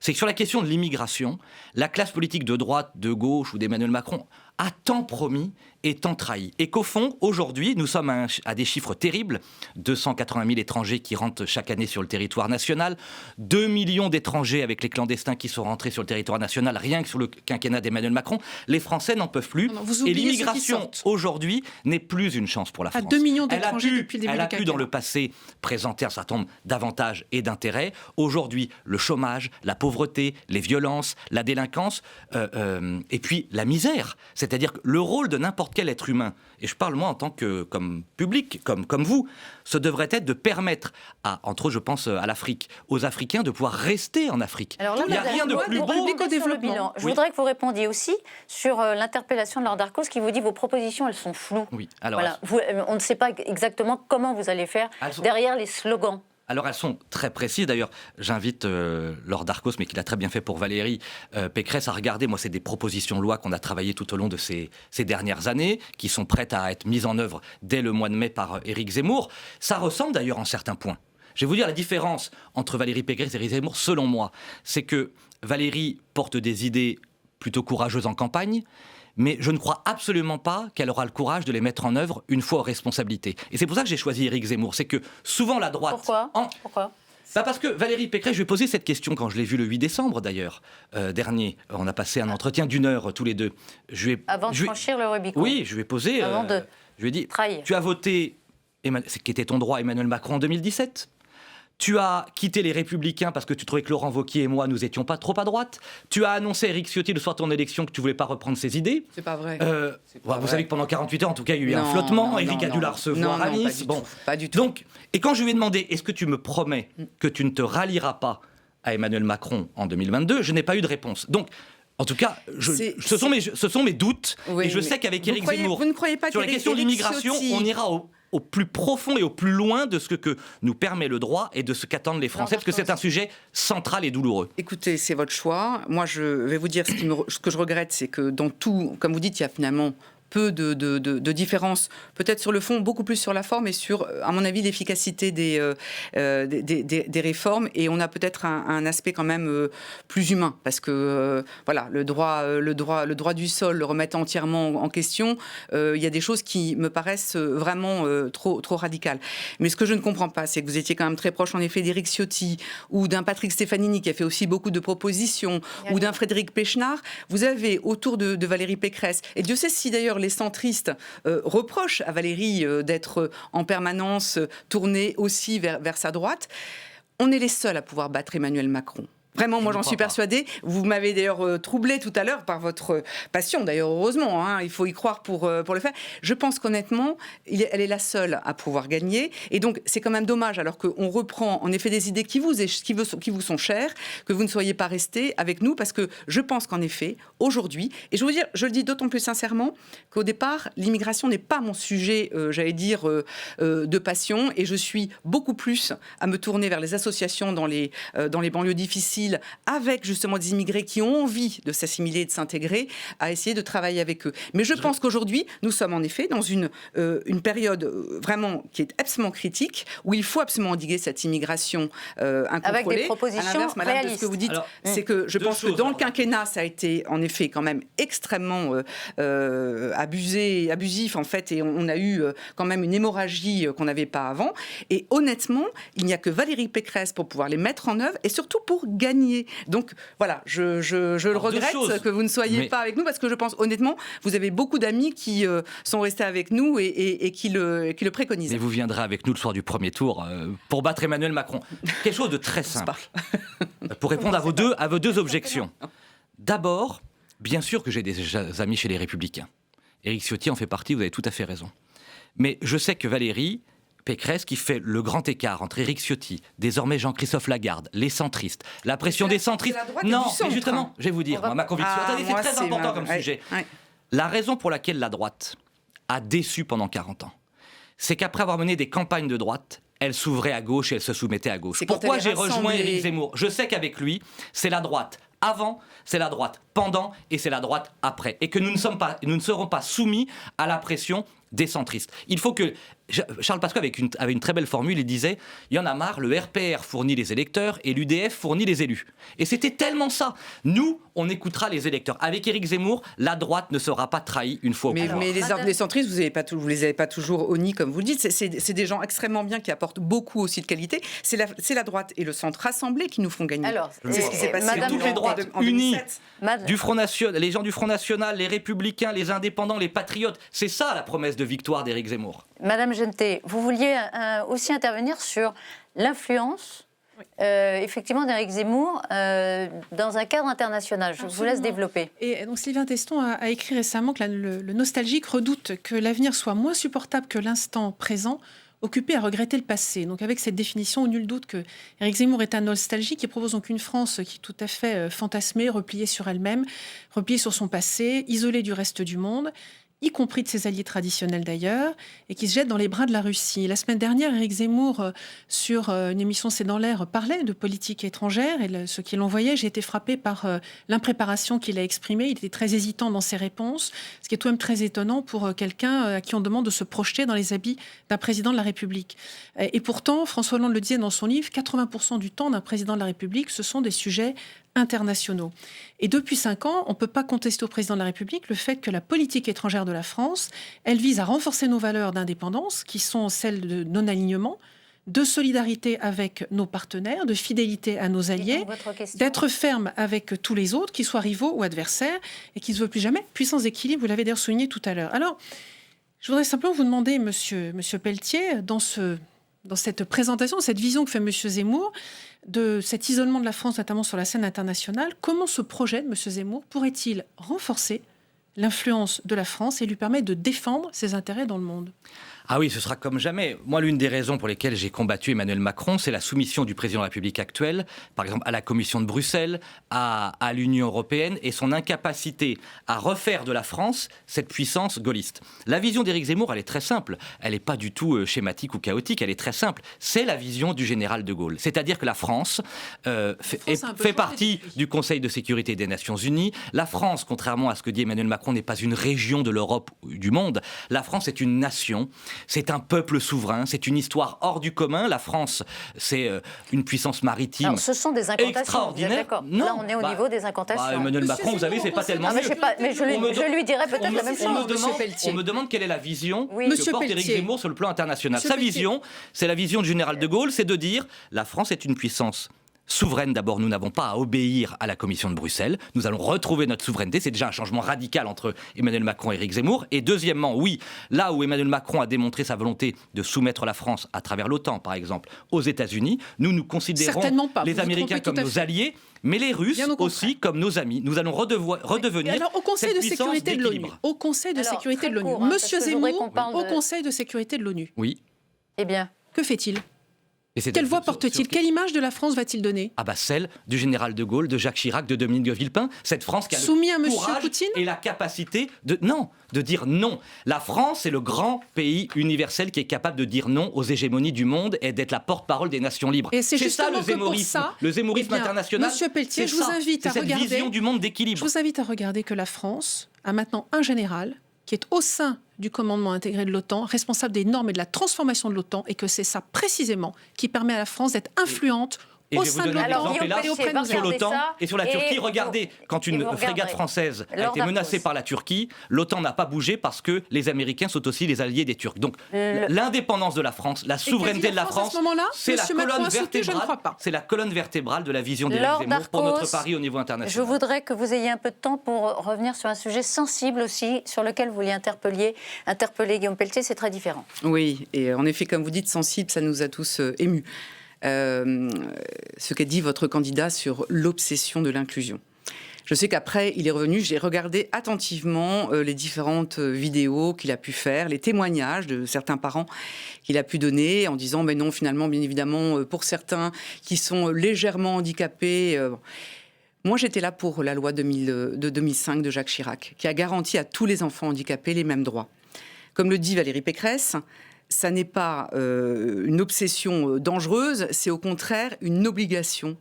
C'est que sur la question de l'immigration, la classe politique de droite, de gauche ou d'Emmanuel Macron a tant promis et tant trahi. Et qu'au fond, aujourd'hui, nous sommes à des chiffres terribles. 280 000 étrangers qui rentrent chaque année sur le territoire national. 2 millions d'étrangers avec les clandestins qui sont rentrés sur le territoire national, rien que sur le quinquennat d'Emmanuel Macron. Les Français n'en peuvent plus. Et l'immigration, aujourd'hui, n'est plus une chance pour la France. 2 millions d'étrangers depuis le début du quinquennat. Elle a pu, dans le passé, présenter un certain nombre d'avantages et d'intérêts. Aujourd'hui, le chômage, la pauvreté, les violences, la délinquance, et puis la misère. C'est-à-dire que le rôle de n'importe quel être humain, et je parle moi en tant que comme public, comme vous, ce devrait être de permettre à, entre autres je pense à l'Afrique, aux Africains de pouvoir rester en Afrique. Alors là, il n'y a rien de plus beau au développement. Je voudrais que vous répondiez aussi sur l'interpellation de Laure Darcos qui vous dit vos propositions, elles sont floues. Oui, alors voilà. On ne sait pas exactement comment vous allez faire derrière les slogans. Alors elles sont très précises. D'ailleurs, j'invite Laure Darcos, mais qui l'a très bien fait pour Valérie Pécresse, à regarder. Moi, c'est des propositions de loi qu'on a travaillées tout au long de ces dernières années, qui sont prêtes à être mises en œuvre dès le mois de mai par Éric Zemmour. Ça ressemble d'ailleurs en certains points. Je vais vous dire la différence entre Valérie Pécresse et Éric Zemmour, selon moi. C'est que Valérie porte des idées plutôt courageuses en campagne, mais je ne crois absolument pas qu'elle aura le courage de les mettre en œuvre une fois aux responsabilités. Et c'est pour ça que j'ai choisi Éric Zemmour. C'est que souvent la droite... Pourquoi parce que Valérie Pécresse, je lui ai posé cette question quand je l'ai vue le 8 décembre d'ailleurs, dernier. On a passé un entretien d'1 heure tous les deux. Avant de franchir le Rubicon. Oui, je lui ai posé... je lui ai dit, trahir. Tu as voté, ce qui était ton droit, Emmanuel Macron en 2017 ? Tu as quitté les Républicains parce que tu trouvais que Laurent Wauquiez et moi, nous n'étions pas trop à droite. Tu as annoncé à Éric Ciotti le soir de ton élection que tu ne voulais pas reprendre ses idées. C'est pas vrai. Vous savez que pendant 48 heures, en tout cas, il y a eu un flottement. Éric a dû la recevoir à Nice. Pas du tout. Donc, et quand je lui ai demandé, est-ce que tu me promets que tu ne te rallieras pas à Emmanuel Macron en 2022, je n'ai pas eu de réponse. Donc, en tout cas, ce sont mes doutes. Oui, et je sais qu'avec Éric Zemmour, sur la question de l'immigration, on ira au plus profond et au plus loin de ce que nous permet le droit et de ce qu'attendent les Français, parce que c'est un sujet central et douloureux. Écoutez, c'est votre choix. Moi, je vais vous dire ce que je regrette, c'est que dans tout, comme vous dites, il y a finalement peu de différences, peut-être sur le fond, beaucoup plus sur la forme et sur, à mon avis, l'efficacité des réformes. Et on a peut-être un aspect quand même plus humain, parce que voilà, le droit du sol, le remettre entièrement en question, il y a des choses qui me paraissent vraiment trop radicales. Mais ce que je ne comprends pas, c'est que vous étiez quand même très proche, en effet, d'Éric Ciotti ou d'un Patrick Stefanini qui a fait aussi beaucoup de propositions, ou d'un Frédéric Péchenard. Vous avez autour de Valérie Pécresse, et Dieu sait si d'ailleurs les centristes reprochent à Valérie d'être en permanence tournée aussi vers sa droite. On est les seuls à pouvoir battre Emmanuel Macron. Vraiment, moi j'en suis persuadée. Vous m'avez d'ailleurs troublée tout à l'heure par votre passion, d'ailleurs heureusement, hein, il faut y croire pour le faire. Je pense qu'honnêtement, elle est la seule à pouvoir gagner. Et donc c'est quand même dommage, alors qu'on reprend en effet des idées qui vous sont chères, que vous ne soyez pas restés avec nous, parce que je pense qu'en effet, aujourd'hui, et je veux dire, je le dis d'autant plus sincèrement, qu'au départ, l'immigration n'est pas mon sujet, j'allais dire, de passion, et je suis beaucoup plus à me tourner vers les associations dans les banlieues difficiles, avec justement des immigrés qui ont envie de s'assimiler et de s'intégrer, à essayer de travailler avec eux. Mais je pense qu'aujourd'hui, nous sommes en effet dans une période vraiment qui est absolument critique, où il faut absolument endiguer cette immigration incontrôlée. Avec des propositions à l'inverse, madame, réalistes. de ce que vous dites, c'est que je pense que dans le quinquennat, ça a été en effet quand même extrêmement abusif en fait, et on a eu quand même une hémorragie qu'on n'avait pas avant. Et honnêtement, il n'y a que Valérie Pécresse pour pouvoir les mettre en œuvre et surtout pour gagner. Donc voilà, je le regrette que vous ne soyez pas avec nous, parce que je pense honnêtement, vous avez beaucoup d'amis qui sont restés avec nous et qui le préconisent. Mais vous viendrez avec nous le soir du premier tour pour battre Emmanuel Macron. Quelque chose de très simple. Pour répondre à vos deux objections. D'abord, bien sûr que j'ai des amis chez les Républicains. Éric Ciotti en fait partie, vous avez tout à fait raison. Mais je sais que Valérie Pécresse, qui fait le grand écart entre Éric Ciotti, désormais Jean-Christophe Lagarde, les centristes, la pression des centristes... Non, mais justement, je vais vous dire, ma conviction... Attendez, c'est très important comme sujet. Ouais. La raison pour laquelle la droite a déçu pendant 40 ans, c'est qu'après avoir mené des campagnes de droite, elle s'ouvrait à gauche et elle se soumettait à gauche. Pourquoi j'ai rejoint Éric Zemmour ? Je sais qu'avec lui, c'est la droite avant, c'est la droite pendant et c'est la droite après. Et que nous ne serons pas soumis à la pression des centristes. Il faut que Charles Pasqua avait une très belle formule, il disait « Il y en a marre, le RPR fournit les électeurs et l'UDF fournit les élus ». Et c'était tellement ça. Nous, on écoutera les électeurs. Avec Éric Zemmour, la droite ne sera pas trahie une fois au pouvoir. Mais les centristes, vous ne les avez pas toujours honnis, comme vous le dites. C'est des gens extrêmement bien qui apportent beaucoup aussi de qualité. C'est la droite et le centre rassemblés qui nous font gagner. Alors, c'est ce qui s'est passé toutes les droites unies, du Front National, les gens du Front National, les Républicains, les Indépendants, les Patriotes. C'est ça la promesse de victoire d'Éric Zemmour. Madame Genetet, vous vouliez aussi intervenir sur l'influence, effectivement, d'Éric Zemmour dans un cadre international. Je vous laisse développer. Et donc Sylvain Teston a écrit récemment que le nostalgique redoute que l'avenir soit moins supportable que l'instant présent, occupé à regretter le passé. Donc avec cette définition, nul doute que Éric Zemmour est un nostalgique qui propose donc une France qui est tout à fait fantasmée, repliée sur elle-même, repliée sur son passé, isolée du reste du monde, y compris de ses alliés traditionnels d'ailleurs, et qui se jette dans les bras de la Russie. La semaine dernière, Éric Zemmour, sur une émission C'est dans l'air, parlait de politique étrangère, et ce qu'il envoyait, j'ai été frappée par l'impréparation qu'il a exprimée. Il était très hésitant dans ses réponses, ce qui est tout de même très étonnant pour quelqu'un à qui on demande de se projeter dans les habits d'un président de la République. Et pourtant, François Hollande le disait dans son livre, 80% du temps d'un président de la République, ce sont des sujets internationaux. Et depuis 5 ans, on ne peut pas contester au président de la République le fait que la politique étrangère de la France, elle vise à renforcer nos valeurs d'indépendance, qui sont celles de non-alignement, de solidarité avec nos partenaires, de fidélité à nos alliés, d'être ferme avec tous les autres, qu'ils soient rivaux ou adversaires, et qui ne se veut plus jamais puissance d'équilibre, vous l'avez d'ailleurs souligné tout à l'heure. Alors, je voudrais simplement vous demander, monsieur Pelletier, dans cette présentation, cette vision que fait monsieur Zemmour, de cet isolement de la France, notamment sur la scène internationale, comment ce projet de M. Zemmour pourrait-il renforcer l'influence de la France et lui permettre de défendre ses intérêts dans le monde ? Ah oui, ce sera comme jamais. Moi, l'une des raisons pour lesquelles j'ai combattu Emmanuel Macron, c'est la soumission du président de la République actuel, par exemple à la Commission de Bruxelles, à l'Union européenne, et son incapacité à refaire de la France cette puissance gaulliste. La vision d'Éric Zemmour, elle est très simple. Elle n'est pas du tout schématique ou chaotique, elle est très simple. C'est la vision du général de Gaulle. C'est-à-dire que la France fait partie du Conseil de sécurité des Nations Unies. La France, contrairement à ce que dit Emmanuel Macron, n'est pas une région de l'Europe ou du monde. La France est une nation. C'est un peuple souverain, c'est une histoire hors du commun. La France, c'est une puissance maritime. Alors, ce sont des incantations, vous êtes d'accord ? Là, on est au niveau des incantations. Emmanuel Macron, vous savez, c'est pas tellement mieux. Mais je lui dirais peut-être la même chose. On me demande quelle est la vision que porte Éric Zemmour sur le plan international. Sa vision, c'est la vision du général de Gaulle, c'est de dire la France est une puissance souveraine. D'abord, nous n'avons pas à obéir à la Commission de Bruxelles. Nous allons retrouver notre souveraineté. C'est déjà un changement radical entre Emmanuel Macron et Éric Zemmour. Et deuxièmement, oui, là où Emmanuel Macron a démontré sa volonté de soumettre la France à travers l'OTAN, par exemple, aux États-Unis, nous considérons les Américains comme nos alliés, mais les Russes aussi comme nos amis. Nous allons redevenir alors, au Conseil de sécurité de l'ONU. Au Conseil de sécurité de l'ONU. Monsieur Zemmour, au Conseil de sécurité de l'ONU. Oui. Eh bien. Que fait-il ? Quelle voix porte-t-il ? Quelle image de la France va-t-il donner ? Ah bah celle du général de Gaulle, de Jacques Chirac, de Dominique de Villepin. Cette France qui a soumis à le Monsieur courage Poutine et la capacité de dire non. La France est le grand pays universel qui est capable de dire non aux hégémonies du monde et d'être la porte-parole des nations libres. Et c'est ça le zémorisme, international. Monsieur Pelletier, je vous invite à regarder cette vision du monde d'équilibre. Je vous invite à regarder que la France a maintenant un général qui est au sein du commandement intégré de l'OTAN, responsable des normes et de la transformation de l'OTAN, et que c'est ça précisément qui permet à la France d'être influente au sein de l'OTAN et auprès de sur l'OTAN et sur la Turquie. Regardez, quand une frégate française a été menacée par la Turquie, l'OTAN n'a pas bougé parce que les Américains sont aussi les alliés des Turcs. Donc l'indépendance de la France, la souveraineté de la France, c'est la colonne vertébrale de la vision d'Éric Zemmour pour notre pari au niveau international. Je voudrais que vous ayez un peu de temps pour revenir sur un sujet sensible aussi, sur lequel vous vouliez interpeller Guillaume Pelletier, c'est très différent. Oui, et en effet, comme vous dites, sensible, ça nous a tous émus. Ce qu'a dit votre candidat sur l'obsession de l'inclusion. Je sais qu'après, il est revenu, j'ai regardé attentivement les différentes vidéos qu'il a pu faire, les témoignages de certains parents qu'il a pu donner en disant, mais non, finalement, bien évidemment, pour certains qui sont légèrement handicapés... Moi, j'étais là pour la loi de 2005 de Jacques Chirac, qui a garanti à tous les enfants handicapés les mêmes droits. Comme le dit Valérie Pécresse, ça n'est pas une obsession dangereuse, c'est au contraire une obligation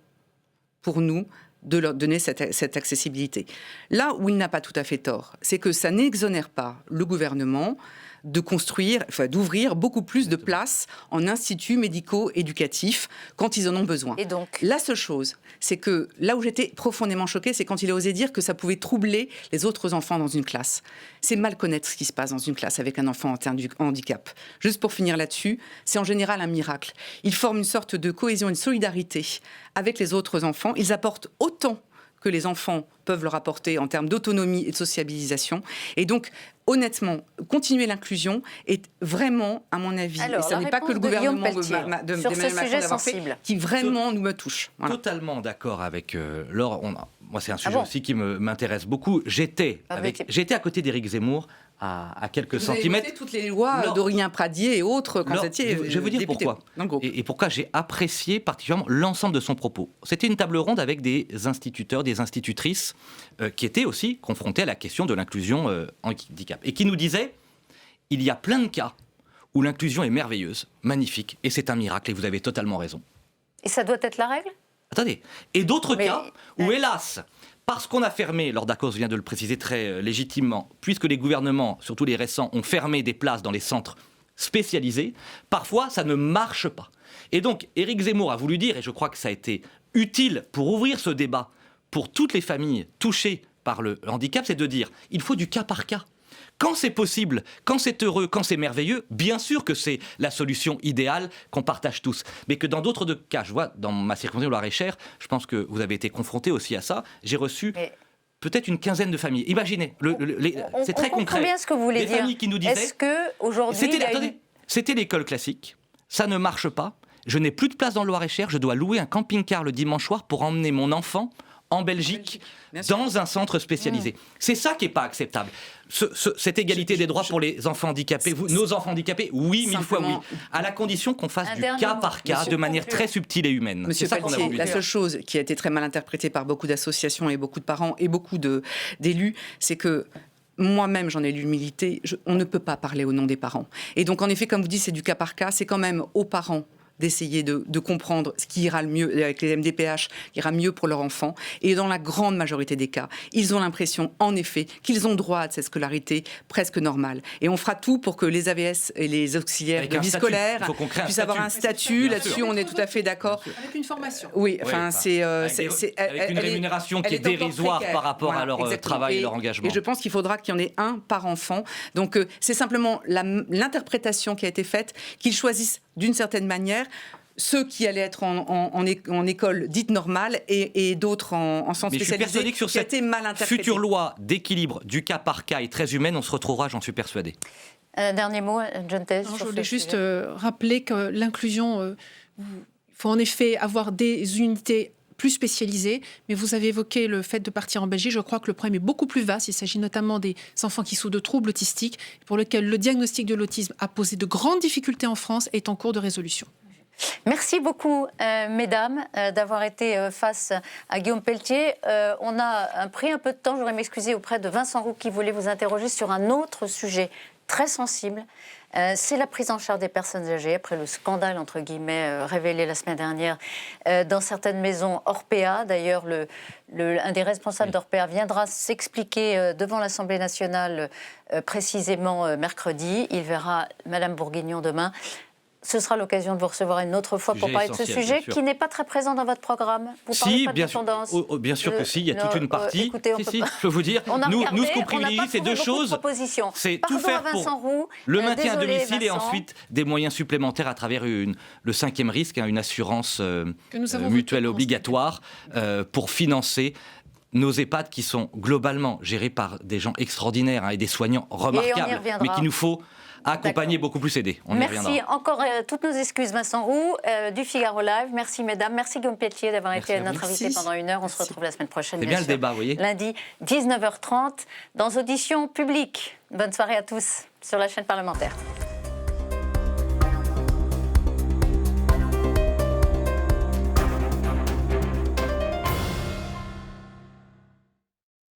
pour nous de leur donner cette accessibilité. Là où il n'a pas tout à fait tort, c'est que ça n'exonère pas le gouvernement de construire, enfin, d'ouvrir beaucoup plus de places en instituts médico-éducatifs quand ils en ont besoin. Et donc, la seule chose, c'est que là où j'étais profondément choquée, c'est quand il a osé dire que ça pouvait troubler les autres enfants dans une classe. C'est mal connaître ce qui se passe dans une classe avec un enfant atteint du handicap. Juste pour finir là-dessus, c'est en général un miracle. Ils forment une sorte de cohésion et de solidarité avec les autres enfants. Ils apportent autant que les enfants peuvent leur apporter en termes d'autonomie et de sociabilisation. Et donc, honnêtement, continuer l'inclusion est vraiment, à mon avis, alors, et ça n'est pas que le gouvernement sur ce sujet sensible qui vraiment nous me touche. Voilà. Totalement d'accord avec Laure. Moi, c'est un sujet aussi qui m'intéresse beaucoup. J'étais à côté d'Éric Zemmour à quelques centimètres. Vous avez voté toutes les lois d'Aurélien Pradier et autres quand vous étiez je vais vous dire député pourquoi. Et pourquoi j'ai apprécié particulièrement l'ensemble de son propos. C'était une table ronde avec des instituteurs, des institutrices qui étaient aussi confrontés à la question de l'inclusion handicap et qui nous disaient il y a plein de cas où l'inclusion est merveilleuse, magnifique, et c'est un miracle, et vous avez totalement raison. Et ça doit être la règle ? Attendez. Et d'autres cas où, hélas, parce qu'on a fermé, Laure Darcos vient de le préciser très légitimement, puisque les gouvernements, surtout les récents, ont fermé des places dans les centres spécialisés, parfois ça ne marche pas. Et donc, Éric Zemmour a voulu dire, et je crois que ça a été utile pour ouvrir ce débat pour toutes les familles touchées par le handicap, c'est de dire, il faut du cas par cas. Quand c'est possible, quand c'est heureux, quand c'est merveilleux, bien sûr que c'est la solution idéale qu'on partage tous. Mais que dans d'autres cas, je vois dans ma circonscription Loir-et-Cher, je pense que vous avez été confronté aussi à ça, j'ai reçu peut-être une quinzaine de familles. Imaginez, c'est très concret. On comprend bien ce que vous voulez des dire. familles qui nous disaient... Est-ce qu'aujourd'hui... C'était l'école classique, ça ne marche pas, je n'ai plus de place dans le Loir-et-Cher, je dois louer un camping-car le dimanche soir pour emmener mon enfant en Belgique, dans un centre spécialisé. C'est ça qui n'est pas acceptable. Cette égalité des droits pour les enfants handicapés, nos enfants handicapés, oui, mille fois oui, à la condition qu'on fasse du cas par cas, de manière très subtile et humaine. Monsieur Pelletier, la seule chose qui a été très mal interprétée par beaucoup d'associations et beaucoup de parents et beaucoup d'élus, c'est que moi-même, j'en ai l'humilité, on ne peut pas parler au nom des parents. Et donc, en effet, comme vous dites, c'est du cas par cas, c'est quand même aux parents d'essayer de comprendre ce qui ira le mieux avec les MDPH, qui ira mieux pour leur enfant. Et dans la grande majorité des cas, ils ont l'impression, en effet, qu'ils ont droit à cette scolarité presque normale. Et on fera tout pour que les AVS et les auxiliaires de vie scolaire puissent avoir un statut. Là-dessus, on est tout à fait d'accord. Avec une formation. Oui, enfin, avec une rémunération qui est dérisoire par rapport à leur travail et leur engagement. Et je pense qu'il faudra qu'il y en ait un par enfant. Donc, c'est simplement l'interprétation qui a été faite, qu'ils choisissent d'une certaine manière ceux qui allaient être en école dite normale et d'autres en centre spécialisé. Je suis persuadé que sur cette future loi d'équilibre du cas par cas et très humaine, on se retrouvera, j'en suis persuadé. Dernier mot, John Thèse. Je voulais juste rappeler que l'inclusion, il faut en effet avoir des unités plus spécialisées, mais vous avez évoqué le fait de partir en Belgique. Je crois que le problème est beaucoup plus vaste. Il s'agit notamment des enfants qui souffrent de troubles autistiques, pour lesquels le diagnostic de l'autisme a posé de grandes difficultés en France et est en cours de résolution. Merci beaucoup, mesdames, d'avoir été face à Guillaume Pelletier. On a pris un peu de temps. Je voudrais m'excuser auprès de Vincent Roux qui voulait vous interroger sur un autre sujet très sensible. C'est la prise en charge des personnes âgées après le scandale, entre guillemets, révélé la semaine dernière dans certaines maisons Orpea. D'ailleurs, un des responsables d'Orpea viendra s'expliquer devant l'Assemblée nationale précisément mercredi. Il verra Madame Bourguignon demain. Ce sera l'occasion de vous recevoir une autre fois pour parler de ce sujet qui n'est pas très présent dans votre programme. Vous parlez pas de dépendance. Bien sûr que si, il y a toute une partie. Écoutez, je peux vous dire, nous, ce qu'on privilégie, c'est deux choses. C'est tout faire pour le maintien à domicile et ensuite des moyens supplémentaires à travers le cinquième risque, une assurance mutuelle obligatoire pour financer nos EHPAD qui sont globalement gérés par des gens extraordinaires et des soignants remarquables, mais qu'il nous faut accompagner, beaucoup plus aider. Merci encore, toutes nos excuses Vincent Roux du Figaro Live. Merci mesdames, merci Guillaume Pelletier d'avoir été notre invité pendant 1 heure. On se retrouve la semaine prochaine. C'est bien le débat, vous voyez. Lundi, 19h30, dans Audition publique. Bonne soirée à tous sur la chaîne parlementaire.